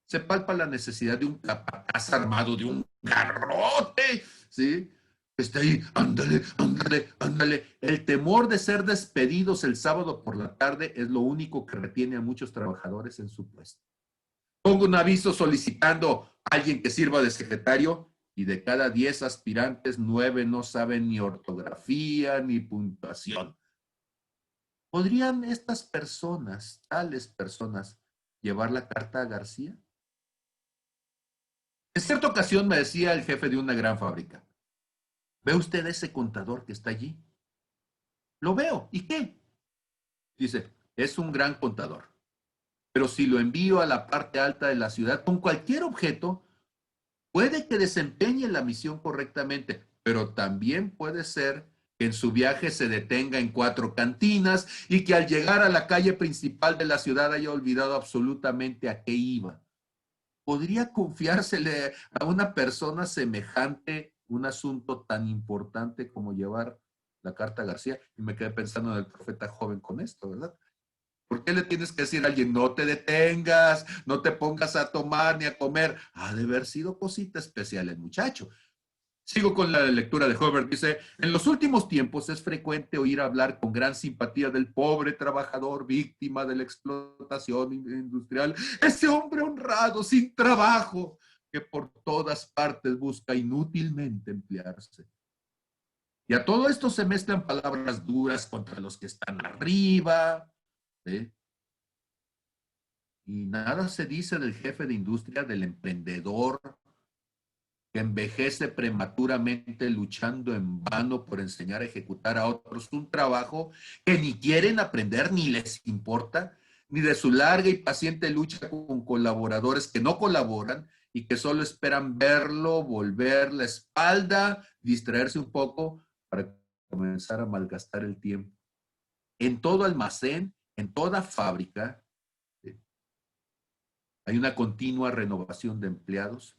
Se palpa la necesidad de un capataz armado de un garrote, ¿sí? Está ahí, ándale, ándale, ándale. El temor de ser despedidos el sábado por la tarde es lo único que retiene a muchos trabajadores en su puesto. Pongo un aviso solicitando a alguien que sirva de secretario y de cada 10 aspirantes, 9 no saben ni ortografía ni puntuación. ¿Podrían estas personas, tales personas, llevar la carta a García? En cierta ocasión me decía el jefe de una gran fábrica, ¿ve usted ese contador que está allí? Lo veo. ¿Y qué? Dice, es un gran contador. Pero si lo envío a la parte alta de la ciudad con cualquier objeto, puede que desempeñe la misión correctamente, pero también puede ser que en su viaje se detenga en 4 cantinas y que al llegar a la calle principal de la ciudad haya olvidado absolutamente a qué iba. ¿Podría confiársele a una persona semejante un asunto tan importante como llevar la carta a García? Y me quedé pensando en el profeta joven con esto, ¿verdad? ¿Por qué le tienes que decir a alguien, no te detengas, no te pongas a tomar ni a comer? Ha de haber sido cosita especial el muchacho. Sigo con la lectura de Hubbard. Dice, en los últimos tiempos es frecuente oír hablar con gran simpatía del pobre trabajador víctima de la explotación industrial, ese hombre honrado, sin trabajo, que por todas partes busca inútilmente emplearse. Y a todo esto se mezclan palabras duras contra los que están arriba, ¿sí? Y nada se dice del jefe de industria, del emprendedor, que envejece prematuramente luchando en vano por enseñar a ejecutar a otros un trabajo que ni quieren aprender ni les importa, ni de su larga y paciente lucha con colaboradores que no colaboran y que solo esperan verlo, volver la espalda, distraerse un poco para comenzar a malgastar el tiempo. En todo almacén, en toda fábrica, hay una continua renovación de empleados.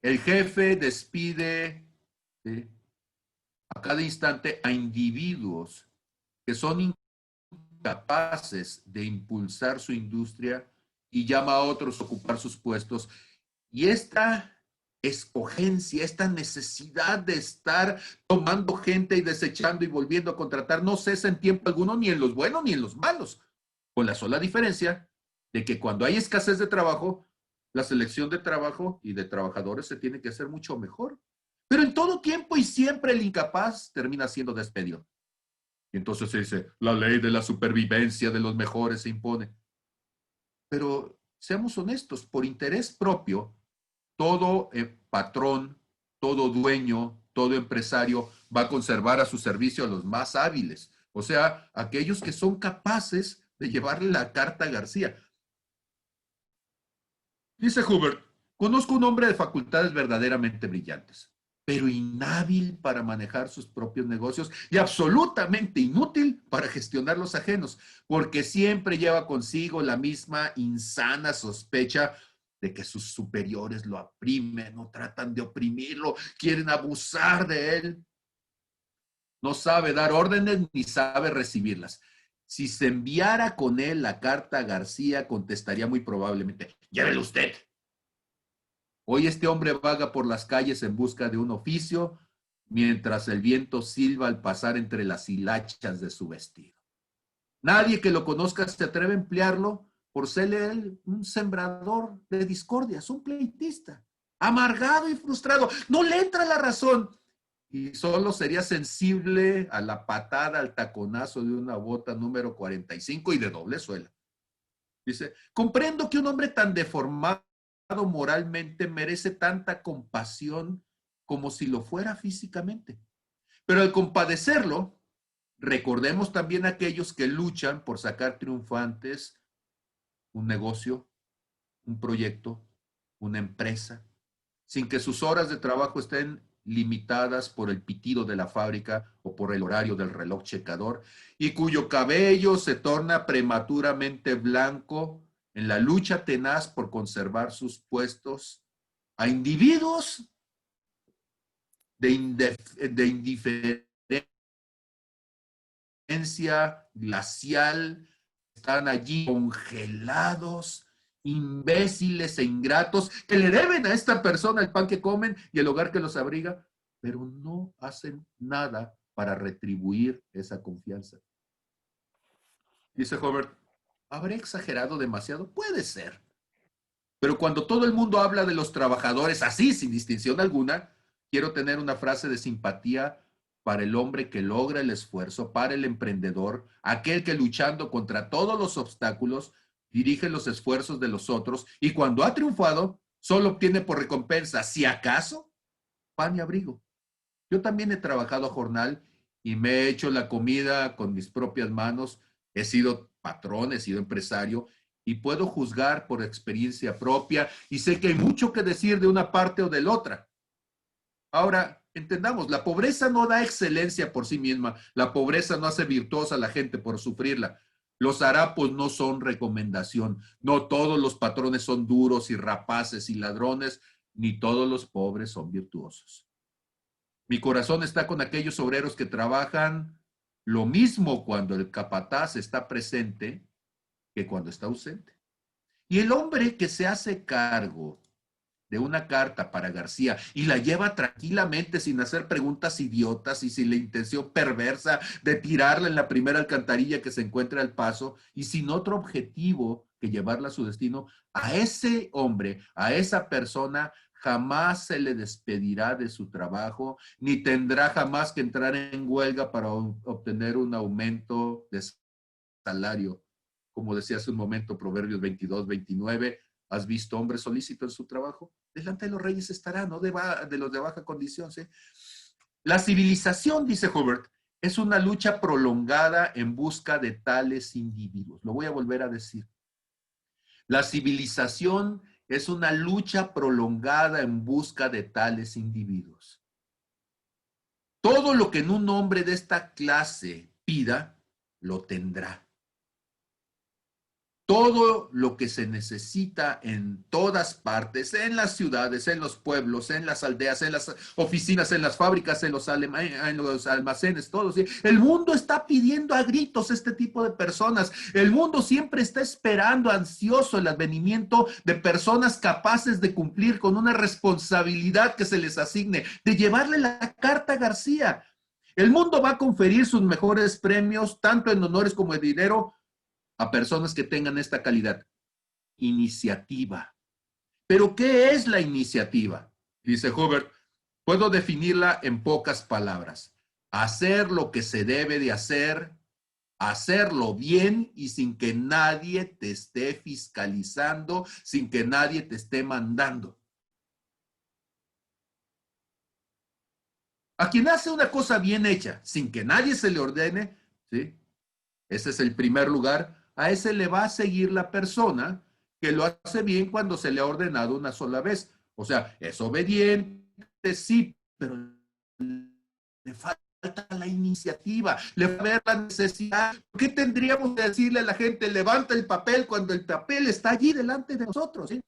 El jefe despide, ¿sí?, a cada instante a individuos que son incapaces de impulsar su industria y llama a otros a ocupar sus puestos. Y esta escogencia, esta necesidad de estar tomando gente y desechando y volviendo a contratar no cesa en tiempo alguno, ni en los buenos ni en los malos, con la sola diferencia de que cuando hay escasez de trabajo, la selección de trabajo y de trabajadores se tiene que hacer mucho mejor. Pero en todo tiempo y siempre el incapaz termina siendo despedido. Y entonces se dice, la ley de la supervivencia de los mejores se impone. Pero seamos honestos, por interés propio, todo patrón, todo dueño, todo empresario va a conservar a su servicio a los más hábiles, o sea, aquellos que son capaces de llevarle la carta a García. Dice Hubert, conozco un hombre de facultades verdaderamente brillantes, pero inhábil para manejar sus propios negocios y absolutamente inútil para gestionar los ajenos, porque siempre lleva consigo la misma insana sospecha de que sus superiores lo oprimen o tratan de oprimirlo, quieren abusar de él. No sabe dar órdenes ni sabe recibirlas. Si se enviara con él la carta a García, contestaría muy probablemente, llévelo usted. Hoy este hombre vaga por las calles en busca de un oficio, mientras el viento silba al pasar entre las hilachas de su vestido. Nadie que lo conozca se atreve a emplearlo por ser él un sembrador de discordias, un pleitista, amargado y frustrado. No le entra la razón y solo sería sensible a la patada, al taconazo de una bota número 45 y de doble suela. Dice, comprendo que un hombre tan deformado moralmente merece tanta compasión como si lo fuera físicamente. Pero al compadecerlo, recordemos también a aquellos que luchan por sacar triunfantes un negocio, un proyecto, una empresa, sin que sus horas de trabajo estén limitadas por el pitido de la fábrica o por el horario del reloj checador, y cuyo cabello se torna prematuramente blanco en la lucha tenaz por conservar sus puestos, a individuos de indiferencia glacial, están allí congelados, imbéciles e ingratos, que le deben a esta persona el pan que comen y el hogar que los abriga, pero no hacen nada para retribuir esa confianza. Dice Hobart, ¿habré exagerado demasiado? Puede ser. Pero cuando todo el mundo habla de los trabajadores así, sin distinción alguna, quiero tener una frase de simpatía para el hombre que logra el esfuerzo, para el emprendedor, aquel que luchando contra todos los obstáculos dirige los esfuerzos de los otros y cuando ha triunfado, solo obtiene por recompensa, si acaso, pan y abrigo. Yo también he trabajado a jornal y me he hecho la comida con mis propias manos. He sido patrón, he sido empresario y puedo juzgar por experiencia propia y sé que hay mucho que decir de una parte o de la otra. Ahora, entendamos, la pobreza no da excelencia por sí misma. La pobreza no hace virtuosa a la gente por sufrirla. Los harapos no son recomendación. No todos los patrones son duros y rapaces y ladrones, ni todos los pobres son virtuosos. Mi corazón está con aquellos obreros que trabajan lo mismo cuando el capataz está presente que cuando está ausente. Y el hombre que se hace cargo de una carta para García y la lleva tranquilamente sin hacer preguntas idiotas y sin la intención perversa de tirarla en la primera alcantarilla que se encuentre al paso y sin otro objetivo que llevarla a su destino, a ese hombre, a esa persona, jamás se le despedirá de su trabajo, ni tendrá jamás que entrar en huelga para obtener un aumento de salario. Como decía hace un momento, Proverbios 22-29, ¿has visto hombre solícito en su trabajo? Delante de los reyes estará, no de los de baja condición. ¿Sí? La civilización, dice Hubert, es una lucha prolongada en busca de tales individuos. Lo voy a volver a decir. La civilización es una lucha prolongada en busca de tales individuos. Todo lo que en un hombre de esta clase pida, lo tendrá. todo lo que se necesita en todas partes, en las ciudades, en los pueblos, en las aldeas, en las oficinas, en las fábricas, en los almacenes, todo. ¿Sí? El mundo está pidiendo a gritos este tipo de personas. El mundo siempre está esperando, ansioso, el advenimiento de personas capaces de cumplir con una responsabilidad que se les asigne, de llevarle la carta a García. El mundo va a conferir sus mejores premios, tanto en honores como en dinero, a personas que tengan esta calidad. Iniciativa. ¿Pero qué es la iniciativa? Dice Hubert, puedo definirla en pocas palabras. Hacer lo que se debe de hacer, hacerlo bien y sin que nadie te esté fiscalizando, sin que nadie te esté mandando. A quien hace una cosa bien hecha, sin que nadie se le ordene, ¿sí? Ese es el primer lugar. A ese le va a seguir la persona que lo hace bien cuando se le ha ordenado una sola vez. O sea, es obediente, sí, pero le falta la iniciativa, le va a ver la necesidad. ¿Por qué tendríamos que decirle a la gente, levanta el papel cuando el papel está allí delante de nosotros? ¿Sí?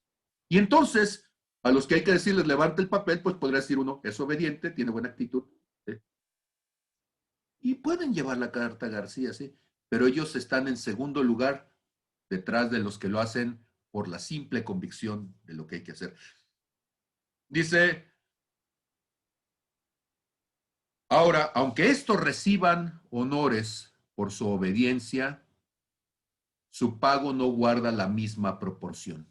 Y entonces, a los que hay que decirles, levanta el papel, pues podría decir uno, es obediente, tiene buena actitud. ¿Sí? Y pueden llevar la carta a García, ¿sí? Pero ellos están en segundo lugar detrás de los que lo hacen por la simple convicción de lo que hay que hacer. Dice, ahora, aunque estos reciban honores por su obediencia, su pago no guarda la misma proporción.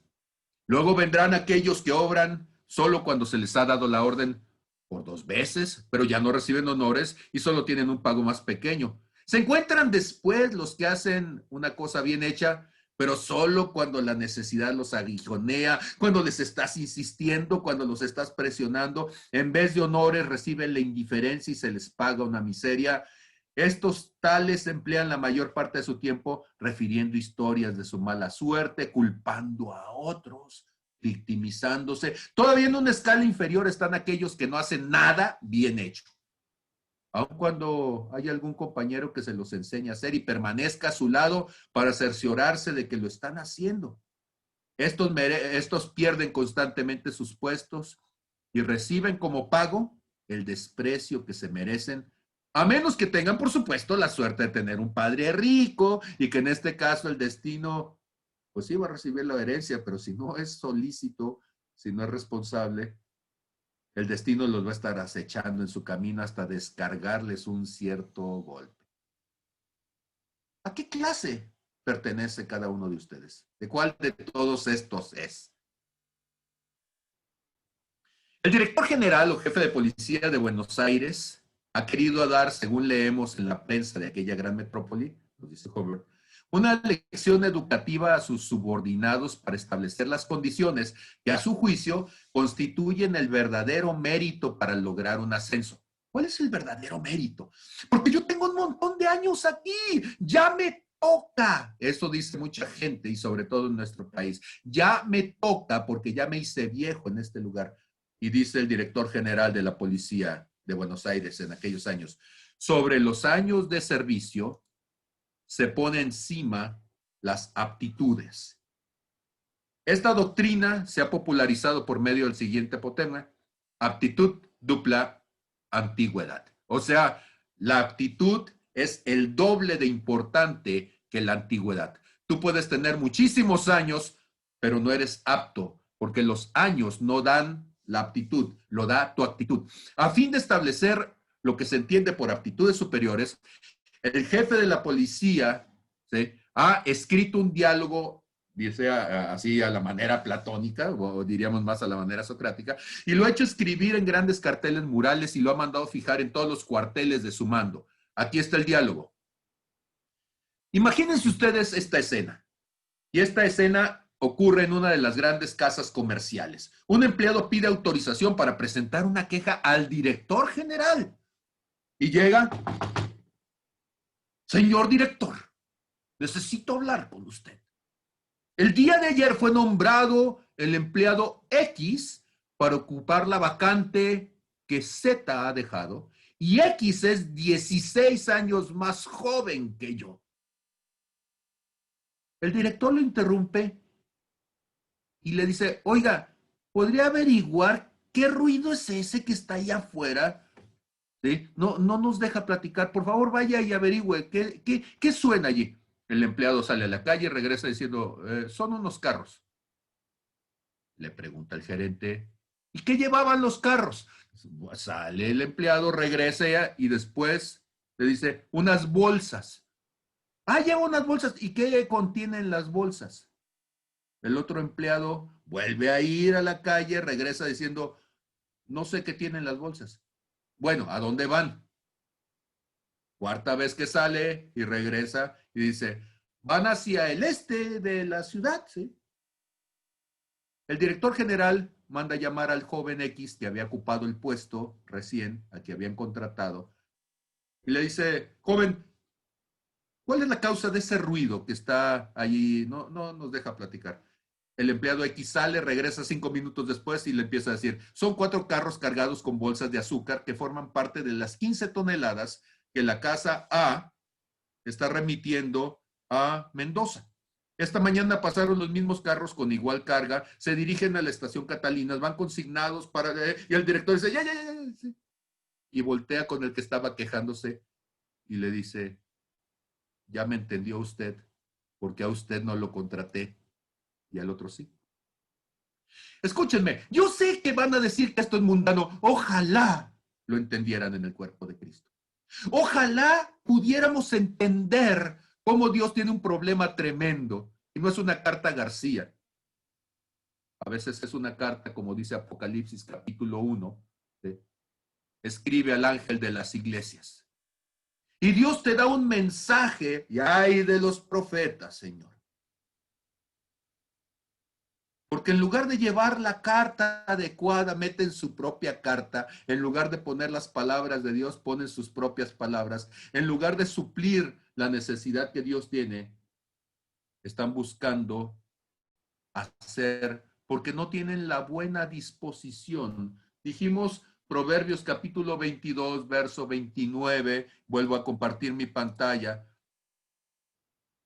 Luego vendrán aquellos que obran solo cuando se les ha dado la orden por 2 veces, pero ya no reciben honores y solo tienen un pago más pequeño. Se encuentran después los que hacen una cosa bien hecha, pero solo cuando la necesidad los aguijonea, cuando les estás insistiendo, cuando los estás presionando. En vez de honores reciben la indiferencia y se les paga una miseria. Estos tales emplean la mayor parte de su tiempo refiriendo historias de su mala suerte, culpando a otros, victimizándose. Todavía en una escala inferior están aquellos que no hacen nada bien hecho. Aun cuando hay algún compañero que se los enseña a hacer y permanezca a su lado para cerciorarse de que lo están haciendo. Estos pierden constantemente sus puestos y reciben como pago el desprecio que se merecen, a menos que tengan, por supuesto, la suerte de tener un padre rico y que en este caso el destino, pues sí va a recibir la herencia, pero si no es solícito, si no es responsable, el destino los va a estar acechando en su camino hasta descargarles un cierto golpe. ¿A qué clase pertenece cada uno de ustedes? ¿De cuál de todos estos es? El director general o jefe de policía de Buenos Aires ha querido dar, según leemos en la prensa de aquella gran metrópoli, nos dice Hubert, una lección educativa a sus subordinados para establecer las condiciones que a su juicio constituyen el verdadero mérito para lograr un ascenso. ¿Cuál es el verdadero mérito? Porque yo tengo un montón de años aquí, ya me toca. Eso dice mucha gente y sobre todo en nuestro país. Ya me toca porque ya me hice viejo en este lugar. Y dice el director general de la policía de Buenos Aires en aquellos años, sobre los años de servicio se pone encima las aptitudes. Esta doctrina se ha popularizado por medio del siguiente apotema, aptitud dupla antigüedad. O sea, la aptitud es el doble de importante que la antigüedad. Tú puedes tener muchísimos años, pero no eres apto, porque los años no dan la aptitud, lo da tu actitud. A fin de establecer lo que se entiende por aptitudes superiores, el jefe de la policía, ¿sí?, ha escrito un diálogo, dice así a la manera platónica, o diríamos más a la manera socrática, y lo ha hecho escribir en grandes carteles murales y lo ha mandado fijar en todos los cuarteles de su mando. Aquí está el diálogo. Imagínense ustedes esta escena. Y esta escena ocurre en una de las grandes casas comerciales. Un empleado pide autorización para presentar una queja al director general. Y llega, señor director, necesito hablar con usted. El día de ayer fue nombrado el empleado X para ocupar la vacante que Z ha dejado. Y X es 16 años más joven que yo. El director lo interrumpe y le dice, oiga, ¿podría averiguar qué ruido es ese que está allá afuera? ¿Sí? No, no nos deja platicar. Por favor, vaya y averigüe qué suena allí. El empleado sale a la calle y regresa diciendo, son unos carros. Le pregunta el gerente, ¿y qué llevaban los carros? Sale el empleado, regresa y después le dice, unas bolsas. Ah, lleva unas bolsas. ¿Y qué contienen las bolsas? El otro empleado vuelve a ir a la calle, regresa diciendo, no sé qué tienen las bolsas. Bueno, ¿a dónde van? Cuarta vez que sale y regresa y dice, van hacia el este de la ciudad, ¿sí? El director general manda llamar al joven X que había ocupado el puesto recién, a que habían contratado, y le dice, joven, ¿cuál es la causa de ese ruido que está allí? No, no nos deja platicar. El empleado X sale, regresa 5 minutos después y le empieza a decir, son 4 carros cargados con bolsas de azúcar que forman parte de las 15 toneladas que la casa A está remitiendo a Mendoza. Esta mañana pasaron los mismos carros con igual carga, se dirigen a la estación Catalinas, van consignados para... y el director dice, ya. Y voltea con el que estaba quejándose y le dice, ya me entendió usted, porque a usted no lo contraté y al otro sí. Escúchenme, yo sé que van a decir que esto es mundano, ojalá lo entendieran en el cuerpo de Cristo. Ojalá pudiéramos entender cómo Dios tiene un problema tremendo y no es una carta García. A veces es una carta, como dice Apocalipsis capítulo 1, ¿sí? Escribe al ángel de las iglesias. Y Dios te da un mensaje, y ay de los profetas, Señor. Porque en lugar de llevar la carta adecuada, meten su propia carta. En lugar de poner las palabras de Dios, ponen sus propias palabras. En lugar de suplir la necesidad que Dios tiene, están buscando hacer, porque no tienen la buena disposición. Dijimos Proverbios capítulo 22, verso 29. Vuelvo a compartir mi pantalla.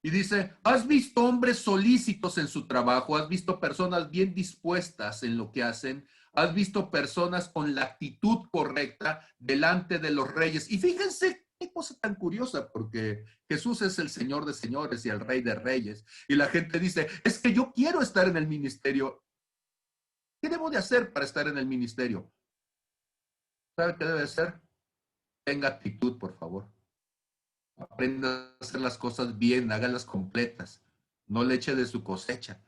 Y dice, ¿has visto hombres solícitos en su trabajo? ¿Has visto personas bien dispuestas en lo que hacen? ¿Has visto personas con la actitud correcta delante de los reyes? Y fíjense qué cosa tan curiosa, porque Jesús es el Señor de señores y el Rey de reyes. Y la gente dice, es que yo quiero estar en el ministerio. ¿Qué debo de hacer para estar en el ministerio? ¿Sabe qué debe ser? Tenga actitud, por favor. Aprenda a hacer las cosas bien, hágalas completas. No le eche de su cosecha.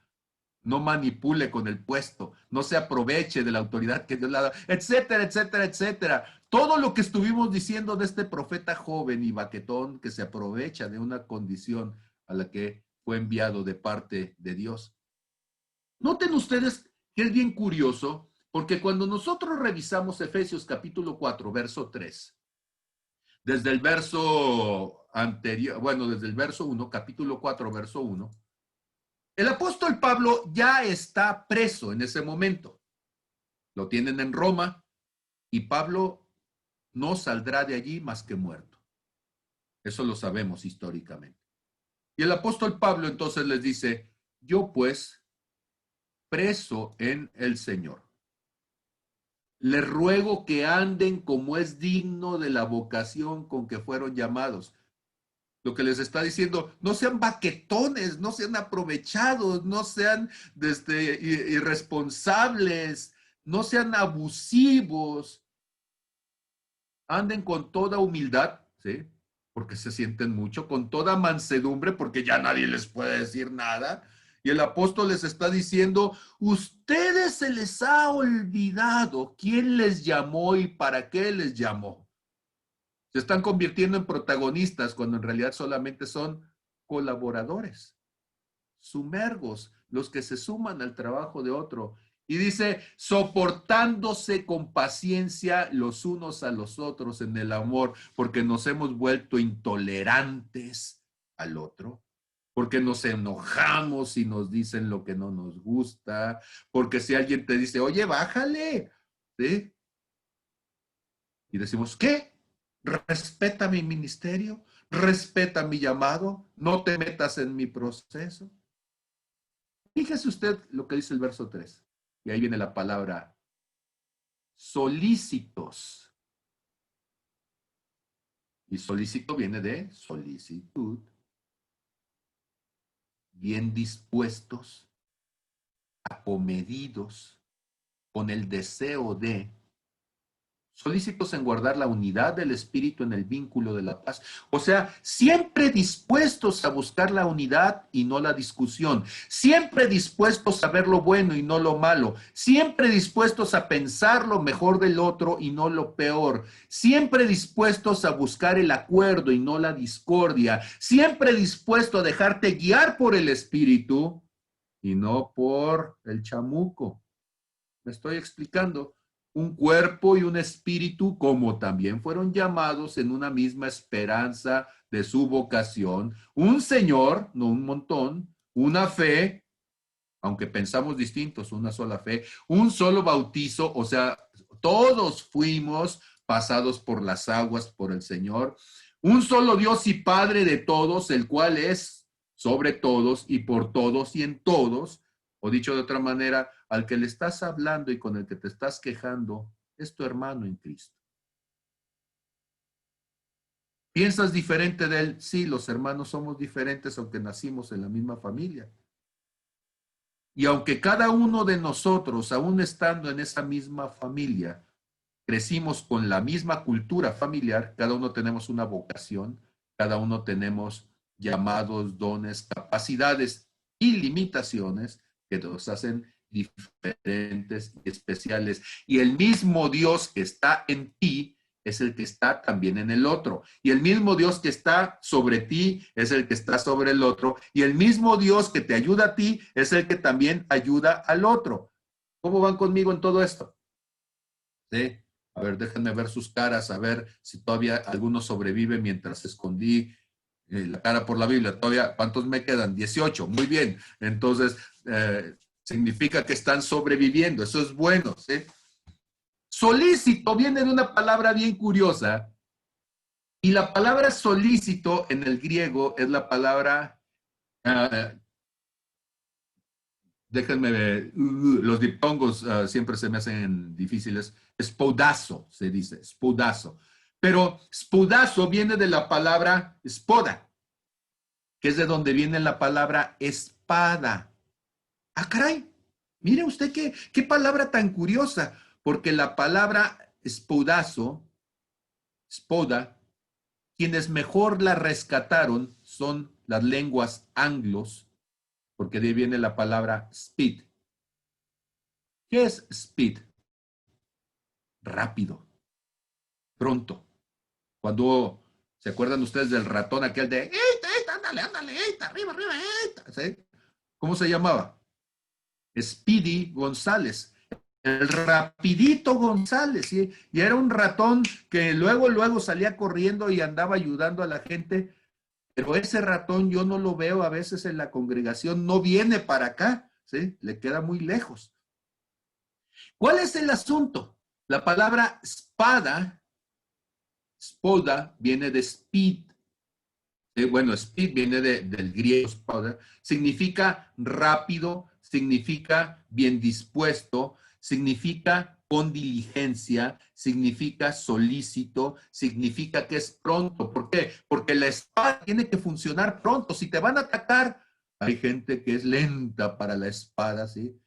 No manipule con el puesto. No se aproveche de la autoridad que Dios le ha dado, etcétera, etcétera, etcétera. Todo lo que estuvimos diciendo de este profeta joven y baquetón que se aprovecha de una condición a la que fue enviado de parte de Dios. Noten ustedes que es bien curioso, porque cuando nosotros revisamos Efesios capítulo 4, verso 3, desde el verso anterior, bueno, desde el verso 1, capítulo 4, verso 1, el apóstol Pablo ya está preso en ese momento. Lo tienen en Roma y Pablo no saldrá de allí más que muerto. Eso lo sabemos históricamente. Y el apóstol Pablo entonces les dice, yo pues, preso en el Señor, les ruego que anden como es digno de la vocación con que fueron llamados. Lo que les está diciendo, no sean baquetones, no sean aprovechados, no sean irresponsables, no sean abusivos, anden con toda humildad, ¿sí? Porque se sienten mucho, con toda mansedumbre, porque ya nadie les puede decir nada. Y el apóstol les está diciendo, ustedes se les ha olvidado quién les llamó y para qué les llamó. Se están convirtiendo en protagonistas cuando en realidad solamente son colaboradores, sumergos, los que se suman al trabajo de otro. Y dice, soportándose con paciencia los unos a los otros en el amor, porque nos hemos vuelto intolerantes al otro, porque nos enojamos y nos dicen lo que no nos gusta, porque si alguien te dice, oye, bájale, ¿sí? Y decimos, ¿qué? Respeta mi ministerio, respeta mi llamado, no te metas en mi proceso. Fíjese usted lo que dice el verso 3. Y ahí viene la palabra solícitos. Y solícito viene de solicitud. Bien dispuestos, acomedidos, con el deseo de, solícitos en guardar la unidad del espíritu en el vínculo de la paz. O sea, siempre dispuestos a buscar la unidad y no la discusión. Siempre dispuestos a ver lo bueno y no lo malo. Siempre dispuestos a pensar lo mejor del otro y no lo peor. Siempre dispuestos a buscar el acuerdo y no la discordia. Siempre dispuesto a dejarte guiar por el espíritu y no por el chamuco. ¿Me estoy explicando? Un cuerpo y un espíritu, como también fueron llamados en una misma esperanza de su vocación, un Señor, no un montón, una fe, aunque pensamos distintos, una sola fe, un solo bautizo, o sea, todos fuimos pasados por las aguas por el Señor, un solo Dios y Padre de todos, el cual es sobre todos y por todos y en todos, o dicho de otra manera, al que le estás hablando y con el que te estás quejando, es tu hermano en Cristo. ¿Piensas diferente de él? Sí, los hermanos somos diferentes aunque nacimos en la misma familia. Y aunque cada uno de nosotros, aún estando en esa misma familia, crecimos con la misma cultura familiar, cada uno tenemos una vocación, cada uno tenemos llamados, dones, capacidades y limitaciones que nos hacen diferentes y especiales. Y el mismo Dios que está en ti es el que está también en el otro. Y el mismo Dios que está sobre ti es el que está sobre el otro. Y el mismo Dios que te ayuda a ti es el que también ayuda al otro. ¿Cómo van conmigo en todo esto? ¿Sí? A ver, déjenme ver sus caras, a ver si todavía alguno sobrevive mientras escondí la cara por la Biblia. Todavía, ¿cuántos me quedan? 18, muy bien. Entonces, significa que están sobreviviendo, eso es bueno, ¿sí? Solícito viene de una palabra bien curiosa, y la palabra solícito en el griego es la palabra, déjenme ver, los diptongos siempre se me hacen difíciles, spodazo se dice, spodazo. Pero spodazo viene de la palabra spoda, que es de donde viene la palabra espada. Ah, caray, mire usted qué palabra tan curiosa, porque la palabra spodazo, spoda, quienes mejor la rescataron son las lenguas anglos, porque de ahí viene la palabra speed. ¿Qué es speed? Rápido, pronto. Cuando se acuerdan ustedes del ratón aquel de, ¡eita, ándale, ándale, eita, arriba, arriba, eita! ¿Sí? ¿Cómo se llamaba? Speedy González. El rapidito González, ¿sí? Y era un ratón que luego salía corriendo y andaba ayudando a la gente, pero ese ratón yo no lo veo a veces en la congregación, no viene para acá, ¿sí? Le queda muy lejos. ¿Cuál es el asunto? La palabra espada, spoda, viene de speed. Bueno, speed viene del griego spoda, significa rápido, significa bien dispuesto, significa con diligencia, significa solícito, significa que es pronto. ¿Por qué? Porque la espada tiene que funcionar pronto. Si te van a atacar, hay gente que es lenta para la espada, ¿sí?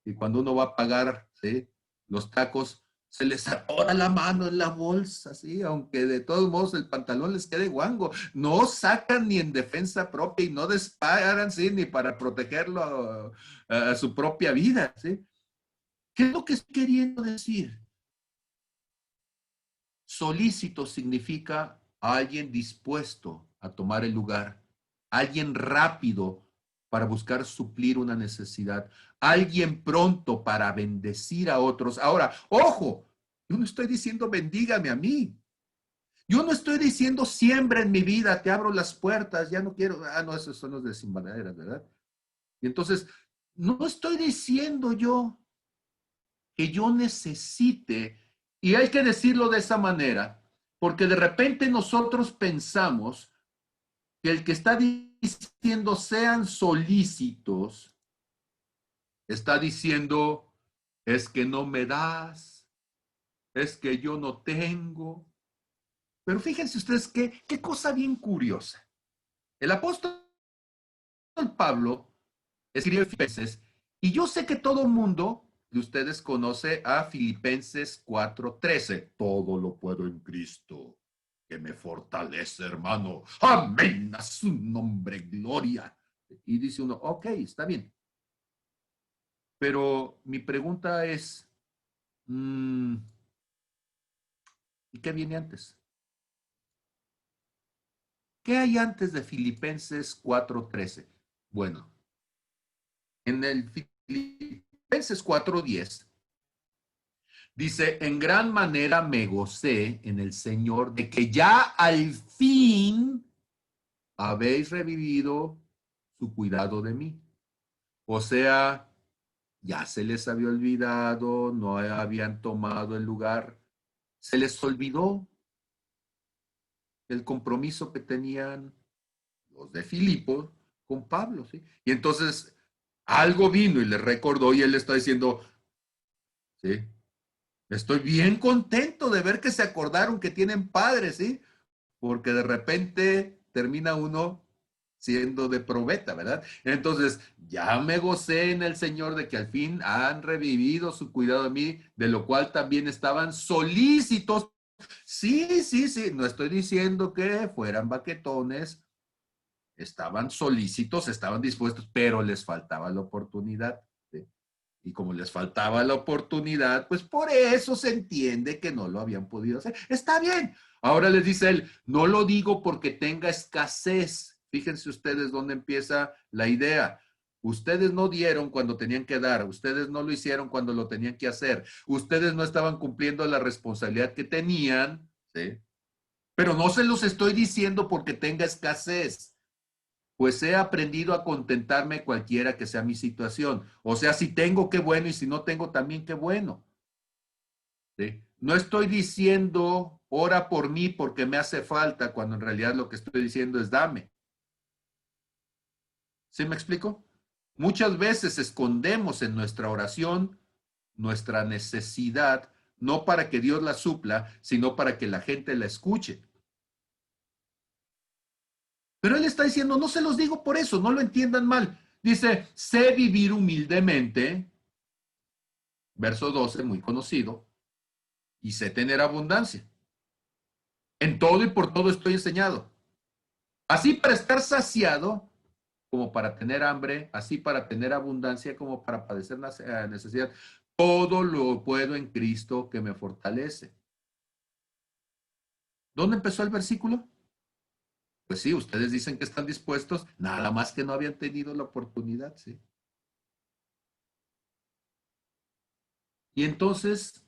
Y cuando uno va a pagar, ¿sí? Los tacos, se les atora la mano en la bolsa, ¿sí? Aunque de todos modos el pantalón les quede guango. No sacan ni en defensa propia y no disparan, ¿sí? Ni para protegerlo a su propia vida, ¿sí? ¿Qué es lo que estoy queriendo decir? Solícito significa alguien dispuesto a tomar el lugar, alguien rápido para buscar suplir una necesidad, alguien pronto para bendecir a otros. Ahora, ojo, yo no estoy diciendo bendígame a mí. Yo no estoy diciendo siembra en mi vida, te abro las puertas, ya no quiero. Ah, no, esos son los de sin banderas, ¿verdad? Y entonces, no estoy diciendo yo que yo necesite, y hay que decirlo de esa manera, porque de repente nosotros pensamos que el que está diciendo sean solícitos Está diciendo, es que no me das, es que yo no tengo. Pero fíjense ustedes qué cosa bien curiosa. El apóstol Pablo escribió Filipenses, y yo sé que todo mundo de ustedes conoce a Filipenses 4:13. Todo lo puedo en Cristo, que me fortalece, hermano. Amén, a su nombre, gloria. Y dice uno, ok, está bien. Pero mi pregunta es, ¿y qué viene antes? ¿Qué hay antes de Filipenses 4:13? Bueno, en el Filipenses 4:10 dice, en gran manera me gocé en el Señor de que ya al fin habéis revivido su cuidado de mí. O sea, ya se les había olvidado, no habían tomado el lugar, se les olvidó el compromiso que tenían los de Filipo con Pablo, ¿sí? Y entonces algo vino y les recordó y él le está diciendo, ¿sí? Estoy bien contento de ver que se acordaron que tienen padres, ¿sí? Porque de repente termina uno siendo de probeta, ¿verdad? Entonces, ya me gocé en el Señor de que al fin han revivido su cuidado de mí, de lo cual también estaban solícitos. Sí, sí, sí, no estoy diciendo que fueran baquetones, estaban solícitos, estaban dispuestos, pero les faltaba la oportunidad, ¿sí? Y como les faltaba la oportunidad, pues por eso se entiende que no lo habían podido hacer. Está bien. Ahora les dice él, no lo digo porque tenga escasez. Fíjense ustedes dónde empieza la idea. Ustedes no dieron cuando tenían que dar, ustedes no lo hicieron cuando lo tenían que hacer, ustedes no estaban cumpliendo la responsabilidad que tenían, ¿sí? Pero no se los estoy diciendo porque tenga escasez, pues he aprendido a contentarme cualquiera que sea mi situación. O sea, si tengo, qué bueno, y si no tengo, también qué bueno. ¿Sí? No estoy diciendo, ora por mí porque me hace falta, cuando en realidad lo que estoy diciendo es dame. ¿Sí me explico? Muchas veces escondemos en nuestra oración nuestra necesidad, no para que Dios la supla, sino para que la gente la escuche. Pero él está diciendo, no se los digo por eso, no lo entiendan mal. Dice, sé vivir humildemente, verso 12, muy conocido, y sé tener abundancia. En todo y por todo estoy enseñado. Así para estar saciado, como para tener hambre, así para tener abundancia, como para padecer necesidad. Todo lo puedo en Cristo que me fortalece. ¿Dónde empezó el versículo? Pues sí, ustedes dicen que están dispuestos, nada más que no habían tenido la oportunidad, ¿sí? Y entonces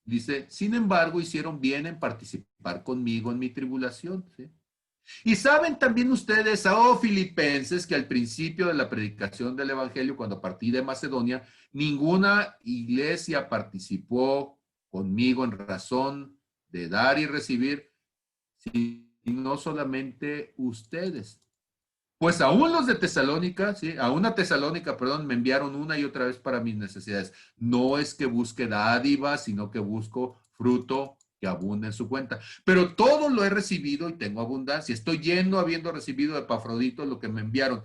dice, sin embargo, hicieron bien en participar conmigo en mi tribulación, ¿sí? Y saben también ustedes, oh filipenses, que al principio de la predicación del Evangelio, cuando partí de Macedonia, ninguna iglesia participó conmigo en razón de dar y recibir, sino solamente ustedes. Pues aún los de Tesalónica, ¿sí? A una Tesalónica, perdón, me enviaron una y otra vez para mis necesidades. No es que busque dádiva, sino que busco fruto que abunde en su cuenta. Pero todo lo he recibido y tengo abundancia. Estoy lleno habiendo recibido de Epafrodito lo que me enviaron.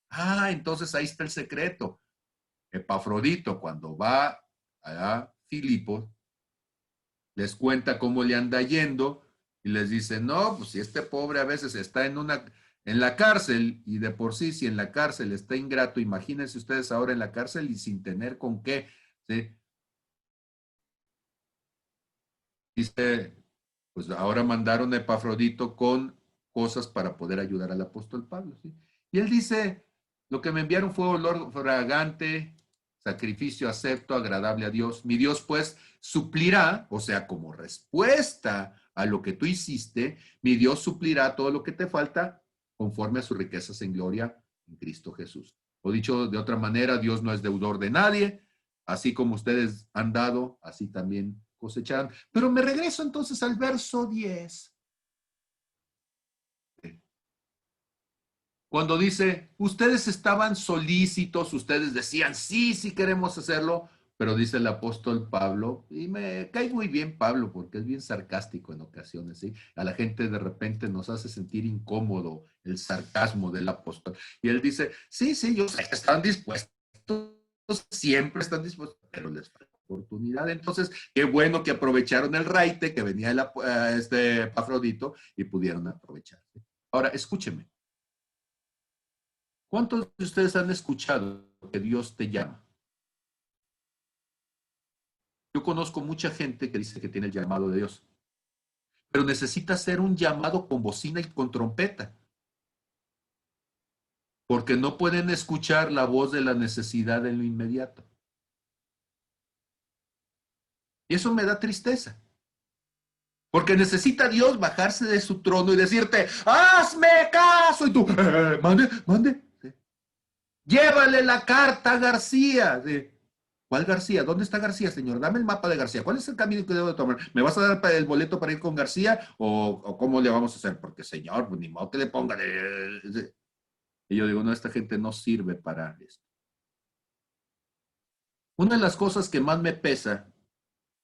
Ah, entonces ahí está el secreto. Epafrodito, cuando va a Filipos, les cuenta cómo le anda yendo y les dice, no, pues si este pobre a veces está en la cárcel y de por sí, si en la cárcel está ingrato, imagínense ustedes ahora en la cárcel y sin tener con qué, ¿sí? Dice, pues ahora mandaron a Epafrodito con cosas para poder ayudar al apóstol Pablo, ¿sí? Y él dice, lo que me enviaron fue olor fragante, sacrificio acepto, agradable a Dios. Mi Dios pues suplirá, o sea, como respuesta a lo que tú hiciste, mi Dios suplirá todo lo que te falta conforme a sus riquezas en gloria en Cristo Jesús. O dicho de otra manera, Dios no es deudor de nadie, así como ustedes han dado, así también cosecharán. Pero me regreso entonces al verso 10. Cuando dice, ustedes estaban solícitos, ustedes decían, sí, sí queremos hacerlo, pero dice el apóstol Pablo, y me cae muy bien Pablo, porque es bien sarcástico en ocasiones, ¿sí? A la gente de repente nos hace sentir incómodo el sarcasmo del apóstol. Y él dice, sí, sí, yo sé que están dispuestos, siempre están dispuestos, pero les falta oportunidad. Entonces, qué bueno que aprovecharon el raite que venía este Epafrodito y pudieron aprovecharse. Ahora, escúcheme. ¿Cuántos de ustedes han escuchado que Dios te llama? Yo conozco mucha gente que dice que tiene el llamado de Dios, pero necesita ser un llamado con bocina y con trompeta, porque no pueden escuchar la voz de la necesidad en lo inmediato. Y eso me da tristeza, porque necesita Dios bajarse de su trono y decirte, hazme caso, y tú, mande, mande. Sí. Llévale la carta a García. Sí. ¿Cuál García? ¿Dónde está García, señor? Dame el mapa de García. ¿Cuál es el camino que debo de tomar? ¿Me vas a dar el boleto para ir con García o cómo le vamos a hacer? Porque, señor, pues ni modo que le pongan. Y yo digo, no, esta gente no sirve para esto. Una de las cosas que más me pesa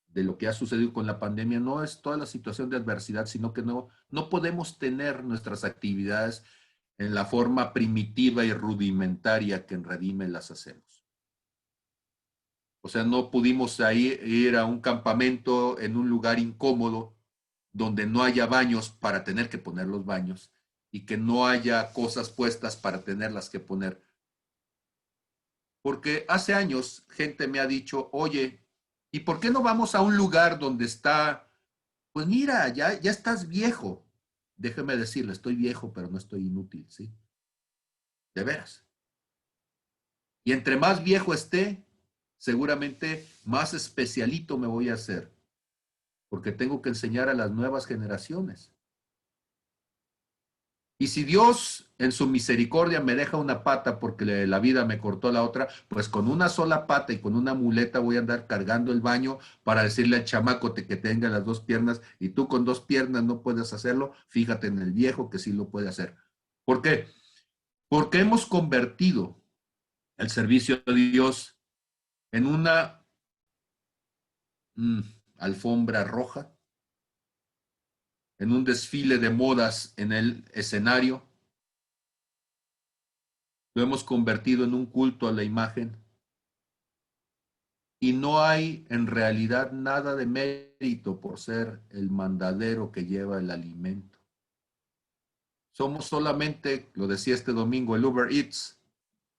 de lo que ha sucedido con la pandemia no es toda la situación de adversidad, sino que no podemos tener nuestras actividades en la forma primitiva y rudimentaria que en Redime las hacemos. O sea, no pudimos ir a un campamento en un lugar incómodo donde no haya baños para tener que poner los baños y que no haya cosas puestas para tenerlas que poner. Porque hace años gente me ha dicho, oye, ¿y por qué no vamos a un lugar donde está, pues mira, ya estás viejo? Déjeme decirle, estoy viejo, pero no estoy inútil, ¿sí? De veras. Y entre más viejo esté, seguramente más especialito me voy a hacer, porque tengo que enseñar a las nuevas generaciones. Y si Dios en su misericordia me deja una pata porque la vida me cortó la otra, pues con una sola pata y con una muleta voy a andar cargando el baño para decirle al chamaco que tenga las dos piernas y tú con dos piernas no puedes hacerlo, fíjate en el viejo que sí lo puede hacer. ¿Por qué? Porque hemos convertido el servicio de Dios en una alfombra roja, en un desfile de modas en el escenario. Lo hemos convertido en un culto a la imagen y no hay en realidad nada de mérito por ser el mandadero que lleva el alimento. Somos solamente, lo decía este domingo, el Uber Eats,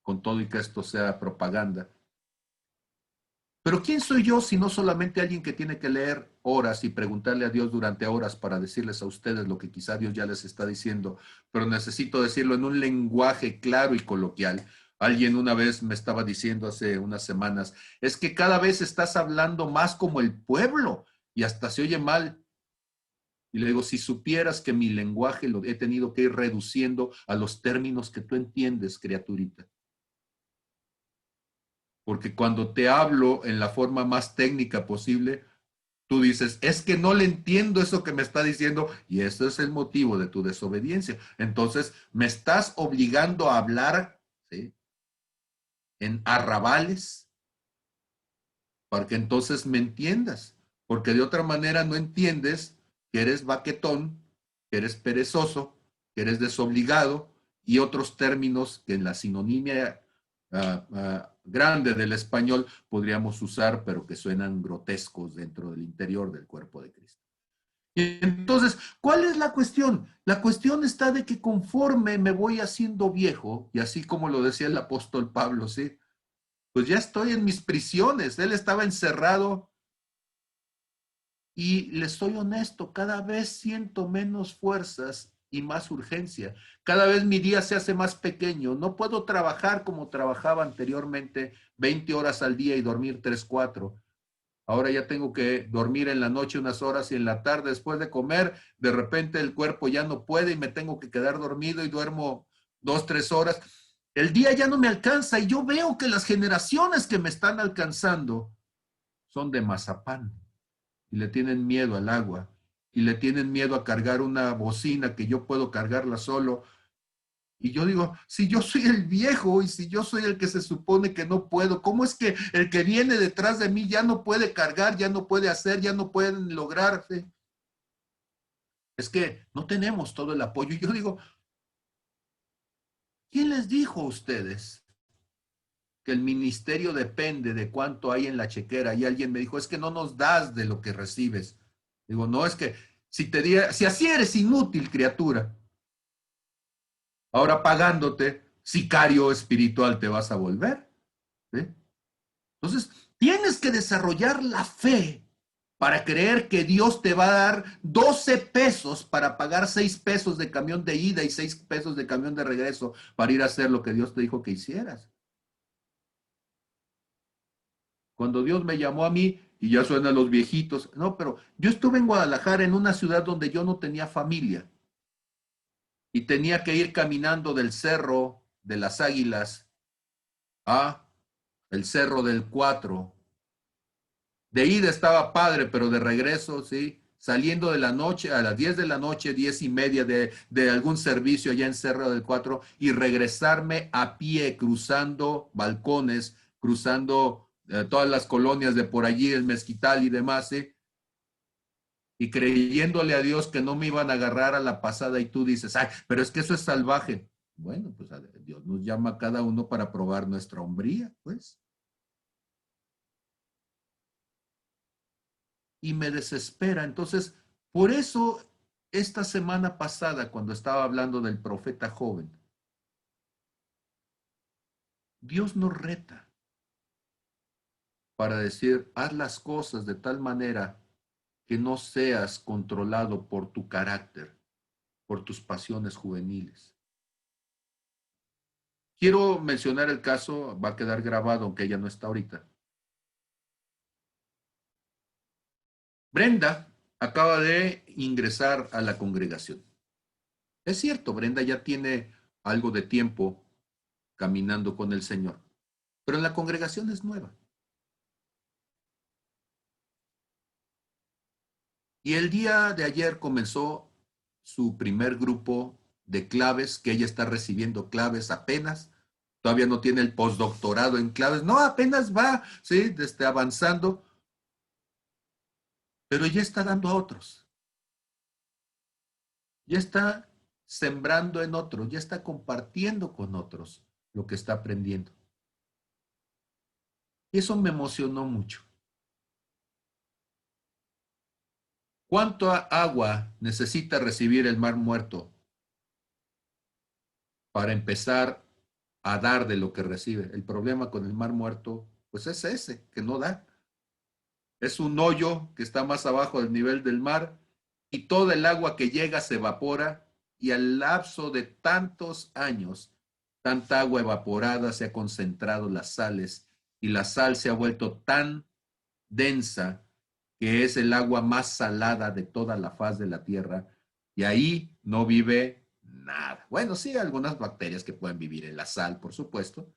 con todo y que esto sea propaganda. Pero ¿quién soy yo si no solamente alguien que tiene que leer horas y preguntarle a Dios durante horas para decirles a ustedes lo que quizá Dios ya les está diciendo, pero necesito decirlo en un lenguaje claro y coloquial? Alguien una vez me estaba diciendo hace unas semanas, es que cada vez estás hablando más como el pueblo y hasta se oye mal. Y le digo, si supieras que mi lenguaje lo he tenido que ir reduciendo a los términos que tú entiendes, criaturita. Porque cuando te hablo en la forma más técnica posible, tú dices, es que no le entiendo eso que me está diciendo y ese es el motivo de tu desobediencia. Entonces, me estás obligando a hablar, ¿sí?, en arrabales para que entonces me entiendas, porque de otra manera no entiendes que eres baquetón, que eres perezoso, que eres desobligado y otros términos que en la sinonimia grande del español podríamos usar, pero que suenan grotescos dentro del interior del cuerpo de Cristo. Y entonces, ¿cuál es la cuestión? La cuestión está de que conforme me voy haciendo viejo, y así como lo decía el apóstol Pablo, ¿sí?, pues ya estoy en mis prisiones. Él estaba encerrado y les soy honesto, cada vez siento menos fuerzas y más urgencia. Cada vez mi día se hace más pequeño. No puedo trabajar como trabajaba anteriormente, 20 horas al día y dormir 3, 4. Ahora ya tengo que dormir en la noche unas horas y en la tarde después de comer, de repente el cuerpo ya no puede y me tengo que quedar dormido y duermo 2, 3 horas. El día ya no me alcanza y yo veo que las generaciones que me están alcanzando son de mazapán y le tienen miedo al agua y le tienen miedo a cargar una bocina que yo puedo cargarla solo Y yo digo, si yo soy el viejo y si yo soy el que se supone que no puedo, ¿cómo es que el que viene detrás de mí ya no puede cargar, ya no puede hacer, ya no pueden lograr? ¿Sí? Es que no tenemos todo el apoyo. Y yo digo, ¿quién les dijo a ustedes que el ministerio depende de cuánto hay en la chequera? Y alguien me dijo, es que no nos das de lo que recibes. Digo, no, es que si así eres inútil, criatura, ahora pagándote, sicario espiritual te vas a volver. ¿Sí? Entonces, tienes que desarrollar la fe para creer que Dios te va a dar 12 pesos para pagar 6 pesos de camión de ida y 6 pesos de camión de regreso para ir a hacer lo que Dios te dijo que hicieras. Cuando Dios me llamó a mí, y ya suenan los viejitos, no, pero yo estuve en Guadalajara, en una ciudad donde yo no tenía familia y tenía que ir caminando del Cerro de las Águilas a el Cerro del Cuatro. De ida estaba padre, pero de regreso, sí, saliendo de la noche a las 10 de la noche, 10:30 de algún servicio allá en Cerro del Cuatro y regresarme a pie, cruzando balcones, cruzando todas las colonias de por allí, el Mezquital y demás, ¿sí? Y creyéndole a Dios que no me iban a agarrar a la pasada y tú dices, ay, pero es que eso es salvaje. Bueno, pues Dios nos llama a cada uno para probar nuestra hombría, pues. Y me desespera. Entonces, por eso, esta semana pasada, cuando estaba hablando del profeta joven, Dios nos reta para decir, haz las cosas de tal manera que no seas controlado por tu carácter, por tus pasiones juveniles. Quiero mencionar el caso, va a quedar grabado, aunque ella no está ahorita. Brenda acaba de ingresar a la congregación. Es cierto, Brenda ya tiene algo de tiempo caminando con el Señor, pero en la congregación es nueva. Y el día de ayer comenzó su primer grupo de claves, que ella está recibiendo claves apenas. Todavía no tiene el postdoctorado en claves. No, apenas va, sí, avanzando, pero ya está dando a otros. Ya está sembrando en otros, ya está compartiendo con otros lo que está aprendiendo. Y eso me emocionó mucho. ¿Cuánto agua necesita recibir el mar muerto para empezar a dar de lo que recibe? El problema con el mar muerto, pues es ese, que no da. Es un hoyo que está más abajo del nivel del mar y toda el agua que llega se evapora y al lapso de tantos años, tanta agua evaporada se ha concentrado las sales y la sal se ha vuelto tan densa que es el agua más salada de toda la faz de la tierra y ahí no vive nada. Bueno, sí, algunas bacterias que pueden vivir en la sal, por supuesto,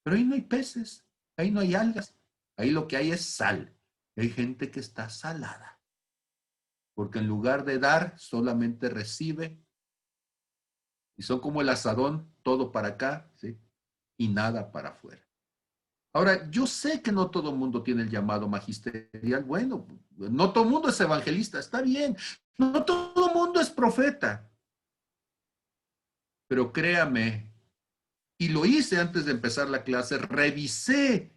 pero ahí no hay peces, ahí no hay algas, ahí lo que hay es sal. Hay gente que está salada, porque en lugar de dar, solamente recibe y son como el asadón, todo para acá, ¿sí? Y nada para afuera. Ahora, yo sé que no todo el mundo tiene el llamado magisterial. Bueno, no todo el mundo es evangelista, está bien. No todo el mundo es profeta. Pero créame, y lo hice antes de empezar la clase, revisé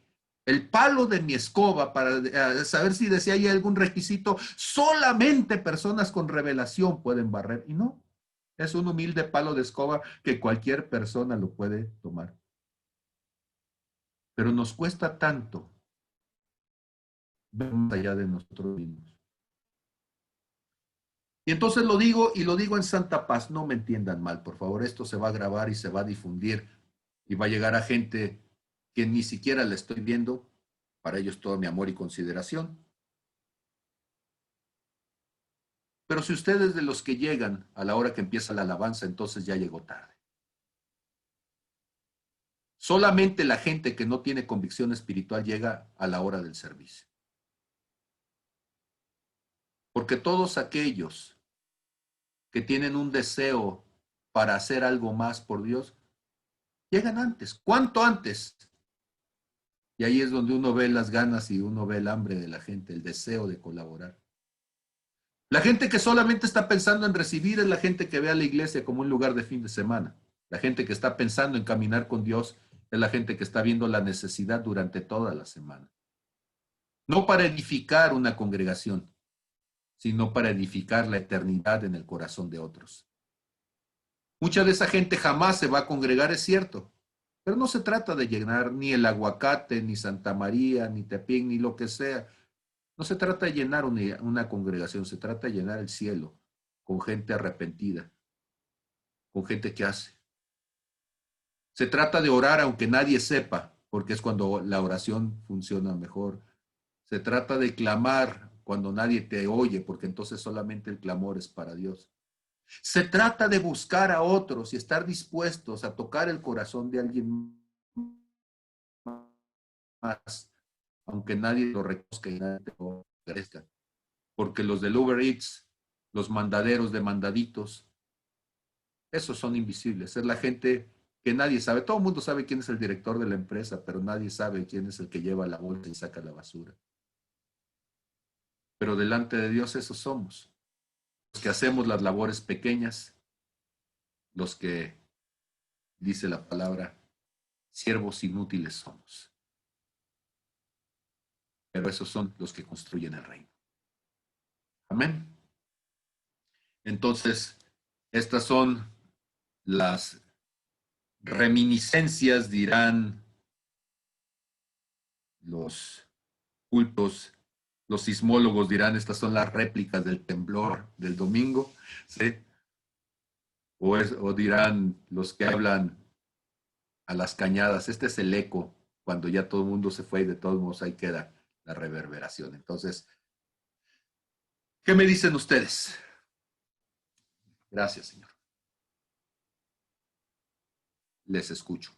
el palo de mi escoba para saber si decía hay algún requisito. Solamente personas con revelación pueden barrer. Y no, es un humilde palo de escoba que cualquier persona lo puede tomar. Pero nos cuesta tanto ver más allá de nosotros mismos. Y entonces lo digo y lo digo en santa paz, no me entiendan mal, por favor, esto se va a grabar y se va a difundir y va a llegar a gente que ni siquiera la estoy viendo, para ellos todo mi amor y consideración. Pero si ustedes de los que llegan a la hora que empieza la alabanza, entonces ya llegó tarde. Solamente la gente que no tiene convicción espiritual llega a la hora del servicio. Porque todos aquellos que tienen un deseo para hacer algo más por Dios, llegan antes. ¿Cuánto antes? Y ahí es donde uno ve las ganas y uno ve el hambre de la gente, el deseo de colaborar. La gente que solamente está pensando en recibir es la gente que ve a la iglesia como un lugar de fin de semana. La gente que está pensando en caminar con Dios es la gente que está viendo la necesidad durante toda la semana. No para edificar una congregación, sino para edificar la eternidad en el corazón de otros. Mucha de esa gente jamás se va a congregar, es cierto, pero no se trata de llenar ni el Aguacate, ni Santa María, ni Tepic, ni lo que sea. No se trata de llenar una congregación, se trata de llenar el cielo con gente arrepentida, con gente que hace. Se trata de orar aunque nadie sepa, porque es cuando la oración funciona mejor. Se trata de clamar cuando nadie te oye, porque entonces solamente el clamor es para Dios. Se trata de buscar a otros y estar dispuestos a tocar el corazón de alguien más, aunque nadie lo reconozca y nadie lo agradezca. Porque los del Uber Eats, los mandaderos de mandaditos, esos son invisibles. Es la gente que nadie sabe. Todo el mundo sabe quién es el director de la empresa, pero nadie sabe quién es el que lleva la bolsa y saca la basura. Pero delante de Dios esos somos. Los que hacemos las labores pequeñas, los que, dice la palabra, siervos inútiles somos. Pero esos son los que construyen el reino. Amén. Entonces, estas son las reminiscencias, dirán los cultos, los sismólogos dirán, estas son las réplicas del temblor del domingo, ¿sí? O dirán los que hablan a las cañadas, este es el eco, cuando ya todo el mundo se fue y de todos modos ahí queda la reverberación. Entonces, ¿qué me dicen ustedes? Gracias, Señor. Les escucho.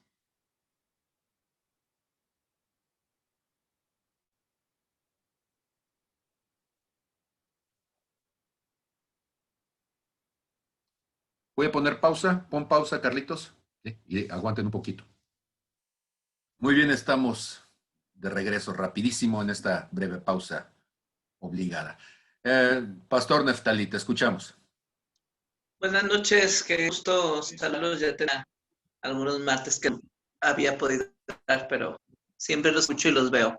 Voy a poner pausa. Pon pausa, Carlitos. ¿Sí? Y aguanten un poquito. Muy bien, estamos de regreso rapidísimo en esta breve pausa obligada. Pastor Neftali, te escuchamos. Buenas noches, qué gusto saludarlos. Ya tenía algunos martes que no había podido estar, pero siempre los escucho y los veo.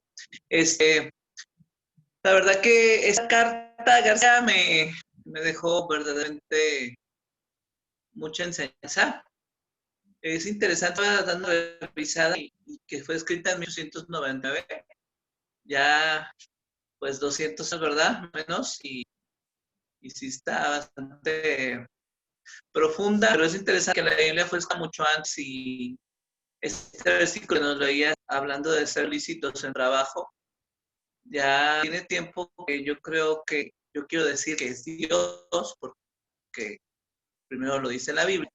La verdad que esa carta, García, me dejó verdaderamente mucha enseñanza. Es interesante, dando una revisada y que fue escrita en 1899, ya pues 200, ¿verdad? Menos, y sí está bastante profunda, pero es interesante que la Biblia fue escrita mucho antes y este versículo que nos leía hablando de ser lícitos en trabajo, ya tiene tiempo que yo creo que, yo quiero decir que es Dios, porque primero lo dice la Biblia,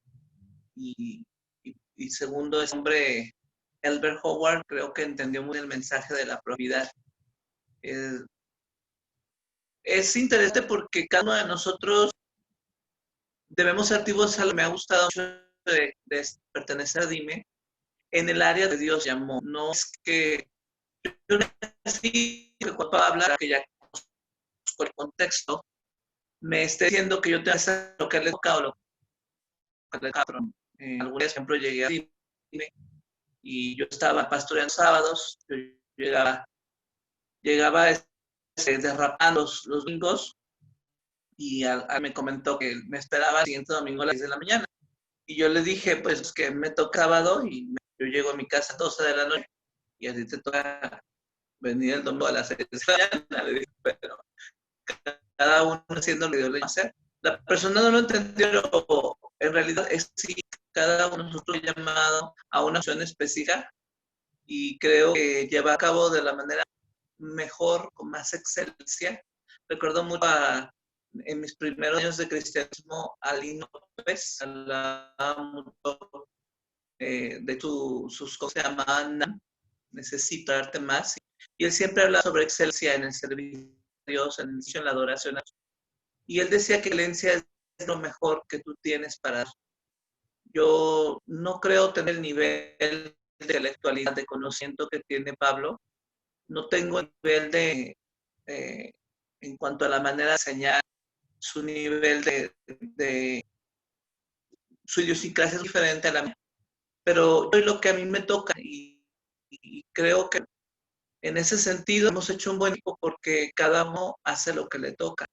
y segundo es hombre, Elbert Howard, creo que entendió muy el mensaje de la propiedad. Es interesante porque cada uno de nosotros debemos ser activos. Me ha gustado mucho de pertenecer a Dime en el área de Dios llamó. No es que yo necesito que cuando hablar, que ya conozco el contexto, me esté diciendo que yo tengo que hacer lo que le toca o lo que le toca. Algún ejemplo llegué a Dime y yo estaba pastoreando sábados, yo llegaba derrapando los domingos y me comentó que me esperaba el siguiente domingo a las 10 de la mañana. Y yo le dije, pues que me toca sábado y yo llego a mi casa a 12 de la noche y a ti te toca venir el domingo a las 6 de la mañana. Le dije, pero cada uno haciendo lo que Dios le iba a hacer. La persona no lo entendió, pero en realidad es sí, cada uno de nosotros llamado a una acción específica y creo que lleva a cabo de la manera mejor, con más excelencia. Recuerdo mucho en mis primeros años de cristianismo a Lino López, hablaba mucho de sus cosas, se llamaban Necesito darte más. Y él siempre hablaba sobre excelencia en el servicio a Dios, en la adoración. Y él decía que la excelencia es lo mejor que tú tienes para dar. Yo no creo tener el nivel de intelectualidad, de conocimiento que tiene Pablo. No tengo el nivel eh, en cuanto a la manera de enseñar, su nivel su idiosincrasia es diferente a la mía. Pero yo lo que a mí me toca y creo que en ese sentido hemos hecho un buen equipo porque cada uno hace lo que le toca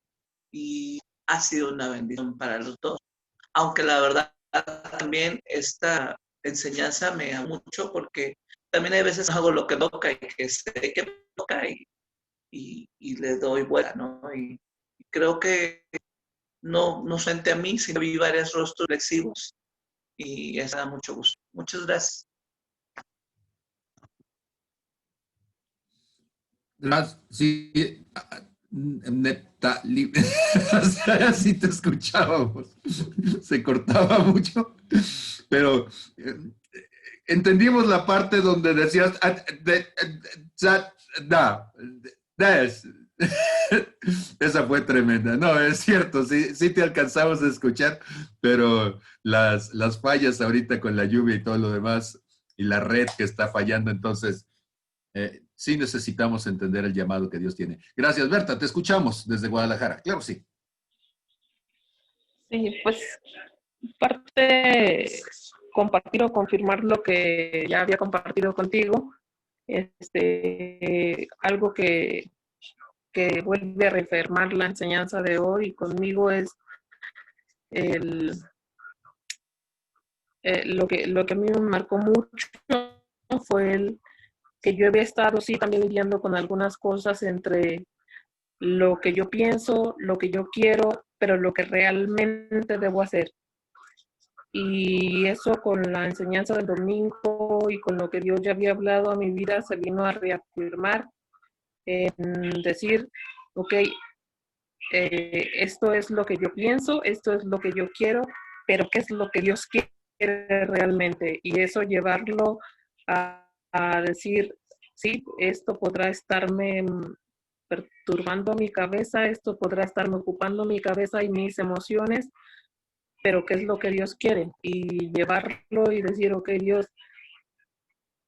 y ha sido una bendición para los dos. Aunque la verdad también esta enseñanza me da mucho porque también hay veces hago lo que toca y que sé que me toca y le doy vuelta, ¿no? Y creo que no frente a mí, sino vi varios rostros reflexivos y eso da mucho gusto. Muchas gracias. Sí, neta, o sea, así te escuchábamos. Se cortaba mucho, pero entendimos la parte donde decías, des. Esa fue tremenda. No, es cierto, sí, sí te alcanzamos a escuchar, pero las fallas ahorita con la lluvia y todo lo demás, y la red que está fallando, entonces sí necesitamos entender el llamado que Dios tiene. Gracias, Berta, te escuchamos desde Guadalajara. Claro, sí. Sí, pues parte compartir o confirmar lo que ya había compartido contigo, algo que vuelve a reafirmar la enseñanza de hoy conmigo es el, lo que a mí me marcó mucho fue el que yo había estado sí también lidiando con algunas cosas entre lo que yo pienso, lo que yo quiero, pero lo que realmente debo hacer. Y eso con la enseñanza del domingo y con lo que Dios ya había hablado a mi vida se vino a reafirmar en decir, ok, esto es lo que yo pienso, esto es lo que yo quiero, pero ¿qué es lo que Dios quiere realmente? Y eso llevarlo a decir, sí, esto podrá estarme perturbando mi cabeza, esto podrá estarme ocupando mi cabeza y mis emociones, pero ¿qué es lo que Dios quiere? Y llevarlo y decir, ok, Dios,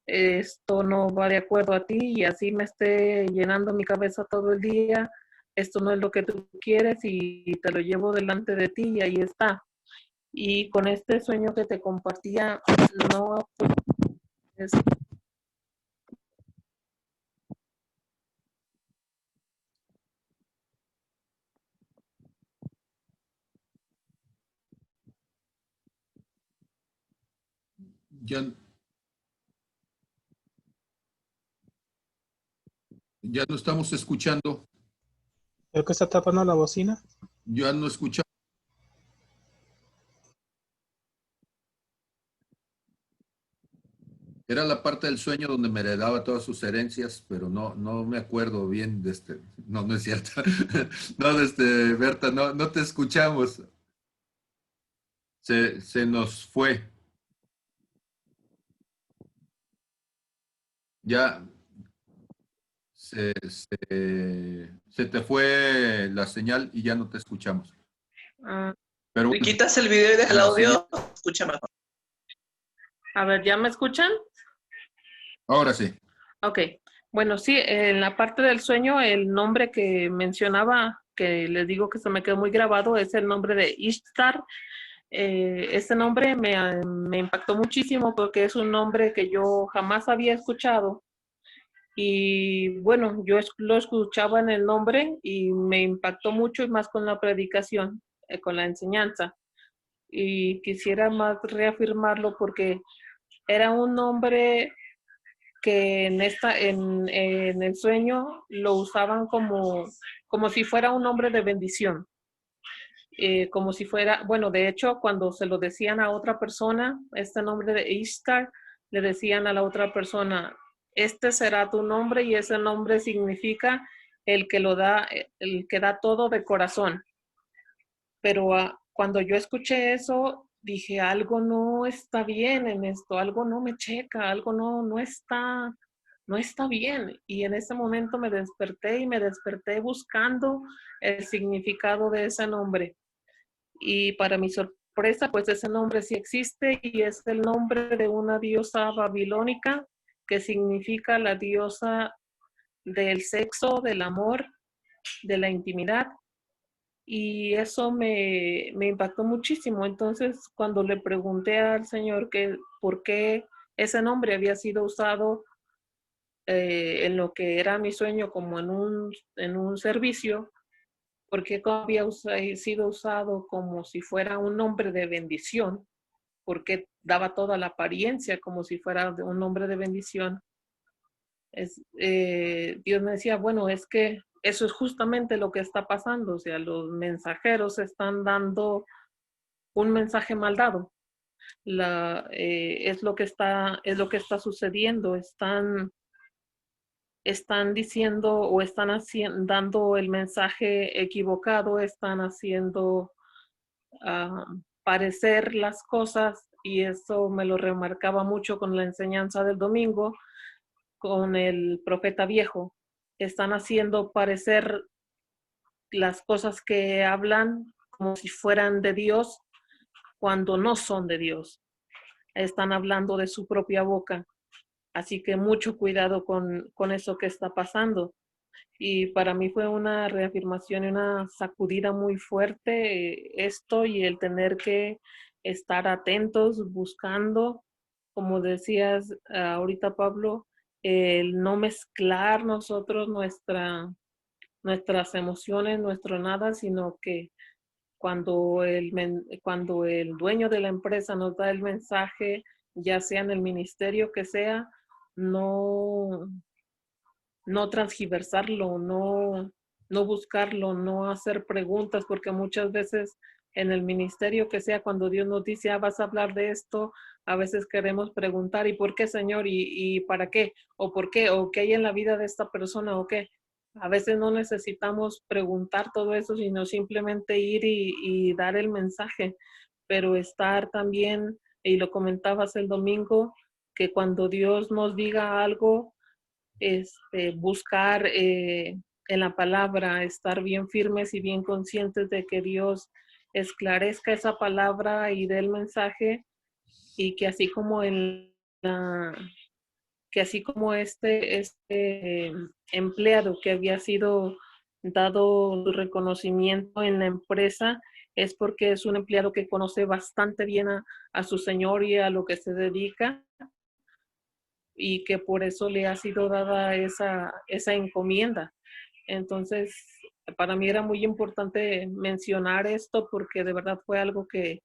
esto no va de acuerdo a ti y así me esté llenando mi cabeza todo el día, esto no es lo que tú quieres y te lo llevo delante de ti y ahí está. Y con este sueño que te compartía, no es, Ya, ya no estamos escuchando, Creo que está tapando la bocina. ya no escuchamos. Era la parte del sueño donde me heredaba todas sus herencias, pero no me acuerdo bien de este. No, no es cierto. No, Berta, no te escuchamos. Se nos fue. Ya se te fue la señal y ya no te escuchamos. Pero Si bueno, quitas el video y dejas el la siguiente. audio, escucha mejor. a ver, ¿ya me escuchan? Ahora sí. Ok, bueno, sí, en la parte del sueño, el nombre que mencionaba, que les digo que se me quedó muy grabado, es el nombre de Ishtar. Este nombre me impactó muchísimo porque es un nombre que yo jamás había escuchado. Y bueno, yo lo escuchaba en el nombre y me impactó mucho y más con la predicación, con la enseñanza. Y quisiera más reafirmarlo porque era un nombre que en el sueño lo usaban como si fuera un nombre de bendición. Como si fuera, bueno, de hecho, cuando se lo decían a otra persona, este nombre de Ishtar, le decían a la otra persona, este será tu nombre y ese nombre significa el que lo da, el que da todo de corazón. Pero cuando yo escuché eso, dije, algo no está bien en esto, algo no me checa, algo no está bien. Y en ese momento me desperté y me desperté buscando el significado de ese nombre. Y para mi sorpresa, sorpresa, pues ese nombre sí existe y es el nombre de una diosa babilónica que significa la diosa del sexo, del amor, de la intimidad. Y eso me impactó muchísimo. Entonces, cuando le pregunté al Señor que por qué ese nombre había sido usado en lo que era mi sueño como en un servicio, por qué había sido usado como si fuera un nombre de bendición, porque daba toda la apariencia como si fuera un nombre de bendición. Dios me decía, bueno, es que eso es justamente lo que está pasando, o sea, los mensajeros están dando un mensaje mal dado. Es lo que está sucediendo, están diciendo o están dando el mensaje equivocado, están haciendo parecer las cosas, y eso me lo remarcaba mucho con la enseñanza del domingo, con el profeta viejo. Están haciendo parecer las cosas que hablan como si fueran de Dios cuando no son de Dios. Están hablando de su propia boca. Así que mucho cuidado con eso que está pasando. Y para mí fue una reafirmación y una sacudida muy fuerte esto, y el tener que estar atentos, buscando, como decías ahorita, Pablo, el no mezclar nosotros nuestras emociones, nuestro nada, sino que cuando el dueño de la empresa nos da el mensaje, ya sea en el ministerio que sea, no, no transgiversarlo, no buscarlo, no hacer preguntas, porque muchas veces en el ministerio que sea, cuando Dios nos dice, vas a hablar de esto, a veces queremos preguntar, ¿y por qué, Señor? ¿Y para qué? ¿O por qué? ¿O qué hay en la vida de esta persona? ¿O qué? A veces no necesitamos preguntar todo eso, sino simplemente ir y dar el mensaje, pero estar también, y lo comentabas el domingo, que cuando Dios nos diga algo, buscar en la palabra, estar bien firmes y bien conscientes de que Dios esclarezca esa palabra y dé el mensaje, y que así como este empleado que había sido dado reconocimiento en la empresa, es porque es un empleado que conoce bastante bien a su señor y a lo que se dedica, y que por eso le ha sido dada esa encomienda. Entonces, para mí era muy importante mencionar esto, porque de verdad fue algo que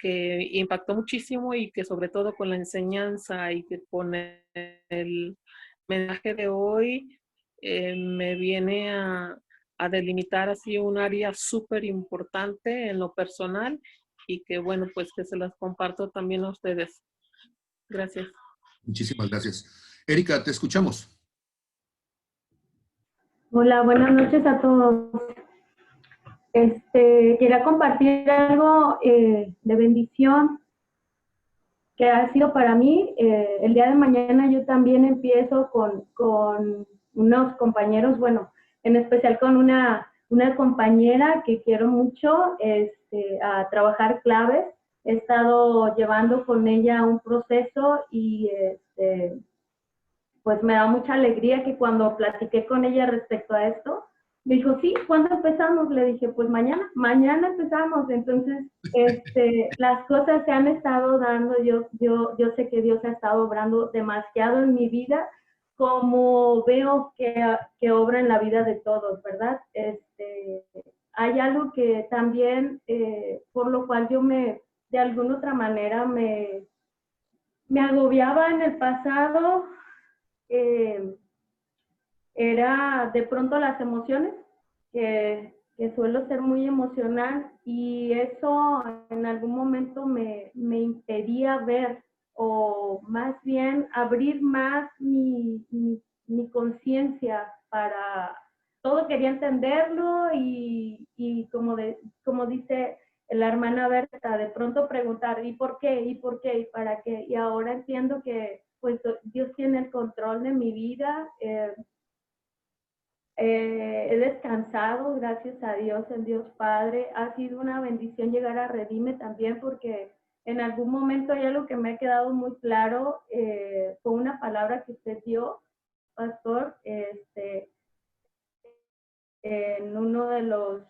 impactó muchísimo, y que sobre todo con la enseñanza y que con el mensaje de hoy me viene a delimitar así un área súper importante en lo personal, y que bueno, pues que se las comparto también a ustedes. Gracias. Muchísimas gracias. Erika, te escuchamos. Hola, buenas noches a todos. Quería compartir algo de bendición que ha sido para mí. El día de mañana yo también empiezo con unos compañeros, bueno, en especial con una compañera que quiero mucho, a trabajar claves. He estado llevando con ella un proceso y pues me da mucha alegría que cuando platiqué con ella respecto a esto, me dijo, sí, ¿cuándo empezamos? Le dije, pues mañana empezamos. Entonces, las cosas se han estado dando, yo sé que Dios ha estado obrando demasiado en mi vida, como veo que obra en la vida de todos, ¿verdad? Hay algo que también, por lo cual yo de alguna otra manera me agobiaba en el pasado, era de pronto las emociones, que suelo ser muy emocional, y eso en algún momento me impedía ver, o más bien abrir más mi conciencia para todo. Quería entenderlo y como dice la hermana Berta, de pronto preguntar, ¿y por qué? ¿Y por qué? ¿Y para qué? Y ahora entiendo que pues Dios tiene el control de mi vida. He descansado, gracias a Dios, en Dios Padre. Ha sido una bendición llegar a Redime también, porque en algún momento hay algo que me ha quedado muy claro, fue una palabra que usted dio, pastor, en uno de los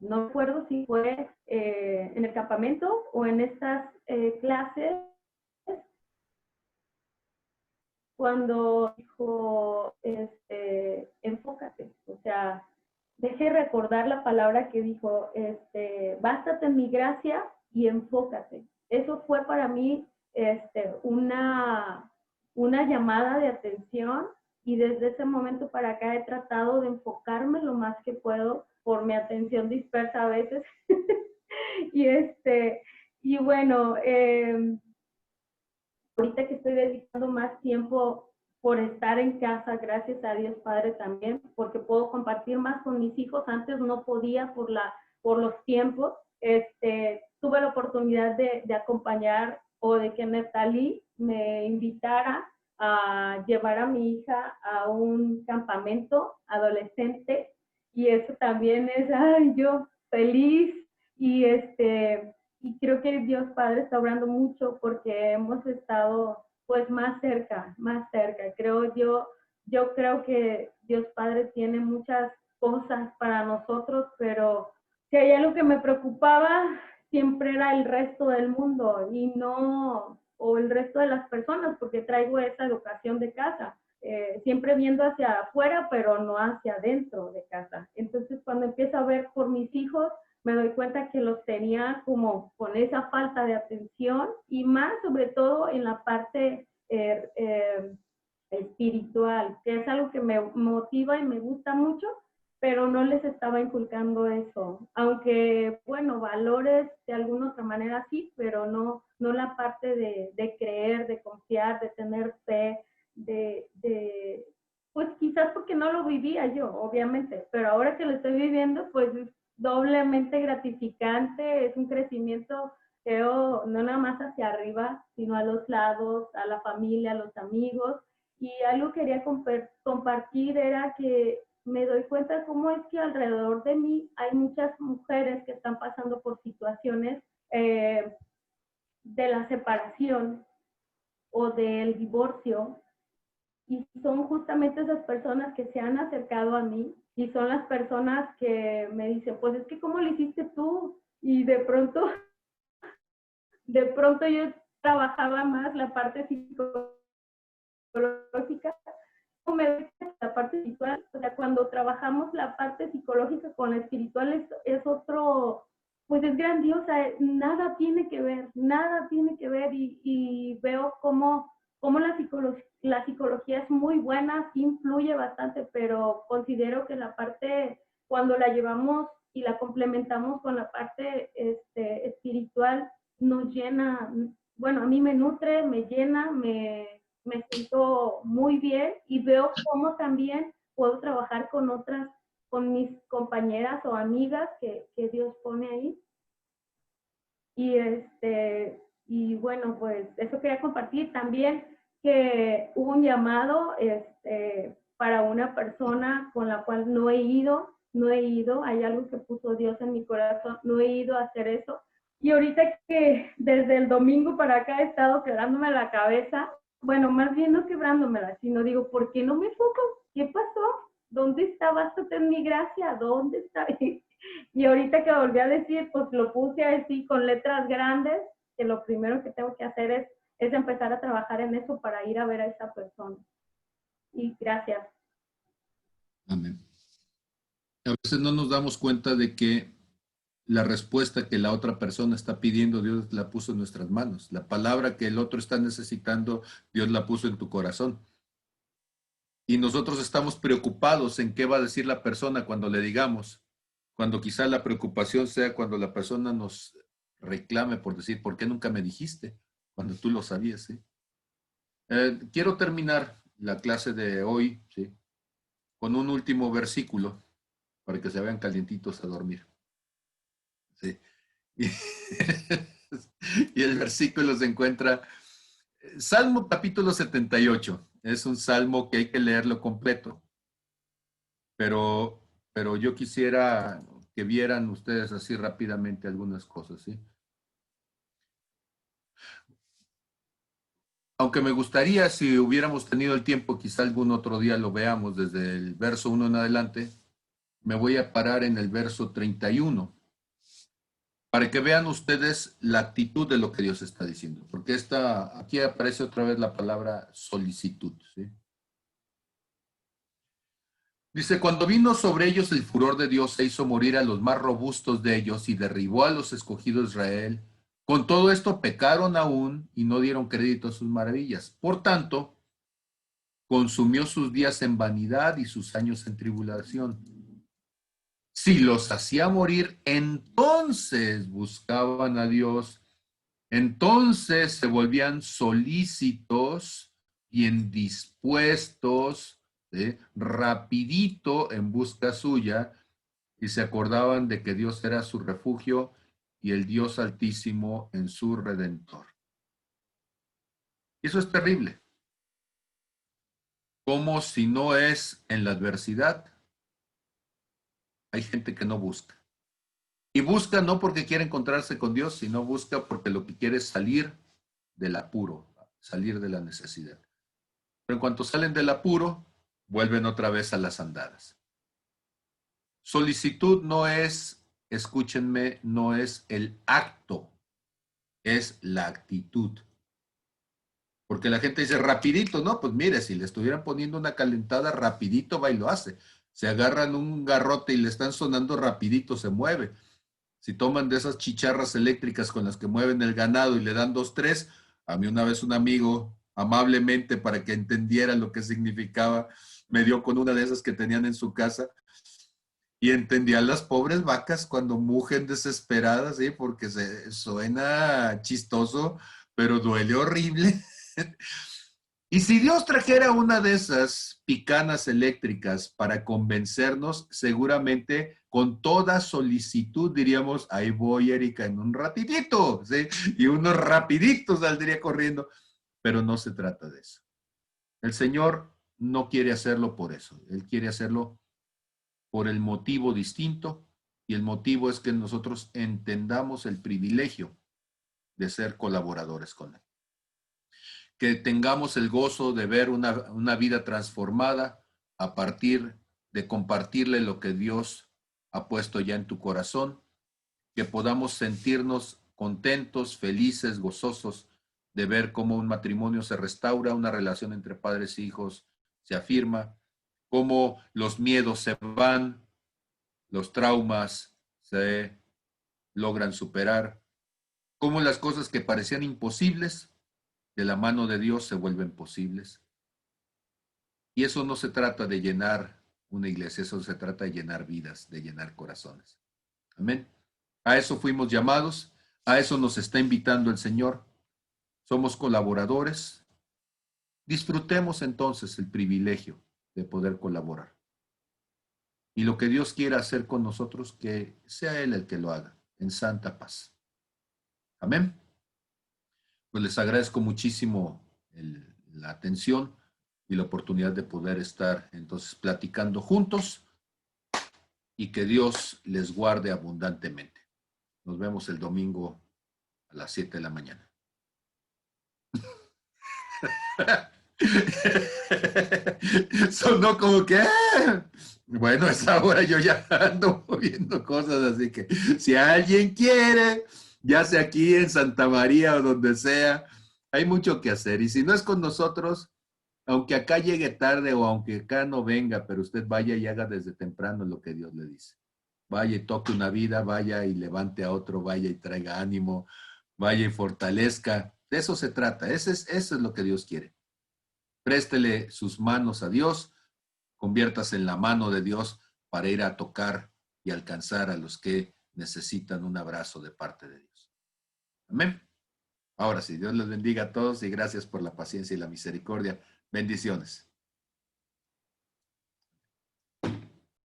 no recuerdo si fue en el campamento o en estas clases, cuando dijo, enfócate, o sea, deje recordar la palabra que dijo, bástate en mi gracia y enfócate. Eso fue para mí una llamada de atención, y desde ese momento para acá he tratado de enfocarme lo más que puedo por mi atención dispersa a veces. y bueno, ahorita que estoy dedicando más tiempo por estar en casa, gracias a Dios Padre también, porque puedo compartir más con mis hijos. Antes no podía por los tiempos. Tuve la oportunidad de acompañar, o de que Neftalí me invitara a llevar a mi hija a un campamento adolescente, y eso también es, ay, yo feliz, y y creo que Dios Padre está obrando mucho porque hemos estado pues más cerca. Yo creo que Dios Padre tiene muchas cosas para nosotros, pero si hay algo que me preocupaba siempre era el resto del mundo, y no, o el resto de las personas, porque traigo esa educación de casa. Siempre viendo hacia afuera, pero no hacia adentro de casa. Entonces, cuando empiezo a ver por mis hijos, me doy cuenta que los tenía como con esa falta de atención, y más sobre todo en la parte espiritual, que es algo que me motiva y me gusta mucho, pero no les estaba inculcando eso. Aunque, bueno, valores de alguna otra manera sí, pero no la parte de creer, de confiar, de tener fe, pues quizás porque no lo vivía yo, obviamente, pero ahora que lo estoy viviendo, pues es doblemente gratificante. Es un crecimiento, creo, no nada más hacia arriba, sino a los lados, a la familia, a los amigos. Y algo que quería compartir era que me doy cuenta cómo es que alrededor de mí hay muchas mujeres que están pasando por situaciones de la separación o del divorcio, y son justamente esas personas que se han acercado a mí, y son las personas que me dicen, pues es que ¿cómo lo hiciste tú? Y de pronto yo trabajaba más la parte psicológica, la parte espiritual. O sea, cuando trabajamos la parte psicológica con la espiritual es otro, pues es grandiosa. Nada tiene que ver, y veo cómo la psicología es muy buena, sí influye bastante, pero considero que la parte, cuando la llevamos y la complementamos con la parte espiritual, nos llena. Bueno, a mí me nutre, me llena, me siento muy bien, y veo cómo también puedo trabajar con mis compañeras o amigas que Dios pone ahí. Y bueno, pues eso quería compartir también, que hubo un llamado para una persona con la cual no he ido, hay algo que puso Dios en mi corazón, no he ido a hacer eso. Y ahorita que desde el domingo para acá he estado quebrándome la cabeza, bueno, más bien no quebrándomela, sino digo, ¿por qué no me enfoco? ¿Qué pasó? ¿Dónde está? Bástate en mi gracia, ¿dónde está? Y ahorita que volví a decir, pues lo puse así con letras grandes, que lo primero que tengo que hacer es empezar a trabajar en eso para ir a ver a esa persona. Y gracias. Amén. A veces no nos damos cuenta de que la respuesta que la otra persona está pidiendo, Dios la puso en nuestras manos. La palabra que el otro está necesitando, Dios la puso en tu corazón. Y nosotros estamos preocupados en qué va a decir la persona cuando le digamos, cuando quizá la preocupación sea cuando la persona nos reclame por decir, ¿por qué nunca me dijiste? Cuando tú lo sabías, ¿sí? Quiero terminar la clase de hoy, ¿sí?, con un último versículo para que se vayan calientitos a dormir. ¿Sí? Y el versículo se encuentra Salmo capítulo 78. Es un salmo que hay que leerlo completo. Pero yo quisiera que vieran ustedes así rápidamente algunas cosas, ¿sí? Aunque me gustaría, si hubiéramos tenido el tiempo, quizá algún otro día lo veamos desde el verso 1 en adelante, me voy a parar en el verso 31, para que vean ustedes la actitud de lo que Dios está diciendo, porque aquí aparece otra vez la palabra solicitud, ¿sí? Dice, cuando vino sobre ellos el furor de Dios, se hizo morir a los más robustos de ellos y derribó a los escogidos de Israel. Con todo esto pecaron aún y no dieron crédito a sus maravillas. Por tanto, consumió sus días en vanidad y sus años en tribulación. Si los hacía morir, entonces buscaban a Dios, entonces se volvían solícitos y indispuestos, rapidito en busca suya, y se acordaban de que Dios era su refugio y el Dios Altísimo en su Redentor. Y eso es terrible. Como si no es en la adversidad, hay gente que no busca. Y busca no porque quiere encontrarse con Dios, sino busca porque lo que quiere es salir del apuro, salir de la necesidad. Pero en cuanto salen del apuro, vuelven otra vez a las andadas. Solicitud no es, escúchenme, no es el acto, es la actitud. Porque la gente dice, rapidito, no, pues mire, si le estuvieran poniendo una calentada, rapidito va y lo hace. Se agarran un garrote y le están sonando rapidito, se mueve. Si toman de esas chicharras eléctricas con las que mueven el ganado y le dan 2, 3, a mí una vez un amigo, amablemente para que entendiera lo que significaba, me dio con una de esas que tenían en su casa y entendía a las pobres vacas cuando mugen desesperadas, ¿sí? Porque suena chistoso, pero duele horrible. Y si Dios trajera una de esas picanas eléctricas para convencernos, seguramente con toda solicitud diríamos, ahí voy, Erika, en un ratitito, ¿sí? Y uno rapidito saldría corriendo, pero no se trata de eso. El Señor no quiere hacerlo por eso, Él quiere hacerlo por el motivo distinto, y el motivo es que nosotros entendamos el privilegio de ser colaboradores con Él. Que tengamos el gozo de ver una vida transformada a partir de compartirle lo que Dios ha puesto ya en tu corazón, que podamos sentirnos contentos, felices, gozosos de ver cómo un matrimonio se restaura, una relación entre padres e hijos se afirma, cómo los miedos se van, los traumas se logran superar, cómo las cosas que parecían imposibles de la mano de Dios se vuelven posibles. Y eso no se trata de llenar una iglesia, eso se trata de llenar vidas, de llenar corazones. Amén. A eso fuimos llamados, a eso nos está invitando el Señor. Somos colaboradores. Disfrutemos entonces el privilegio de poder colaborar. Y lo que Dios quiera hacer con nosotros, que sea Él el que lo haga, en santa paz. Amén. Pues les agradezco muchísimo la atención y la oportunidad de poder estar entonces platicando juntos, y que Dios les guarde abundantemente. Nos vemos el domingo a las 7 de la mañana. Sonó como que, bueno, a esa hora yo ya ando moviendo cosas, así que si alguien quiere, ya sea aquí en Santa María o donde sea, hay mucho que hacer. Y si no es con nosotros, aunque acá llegue tarde o aunque acá no venga, pero usted vaya y haga desde temprano lo que Dios le dice. Vaya y toque una vida, vaya y levante a otro, vaya y traiga ánimo, vaya y fortalezca. De eso se trata, eso es lo que Dios quiere. Préstele sus manos a Dios, conviértase en la mano de Dios para ir a tocar y alcanzar a los que necesitan un abrazo de parte de Dios. Amén. Ahora sí, Dios les bendiga a todos y gracias por la paciencia y la misericordia. Bendiciones.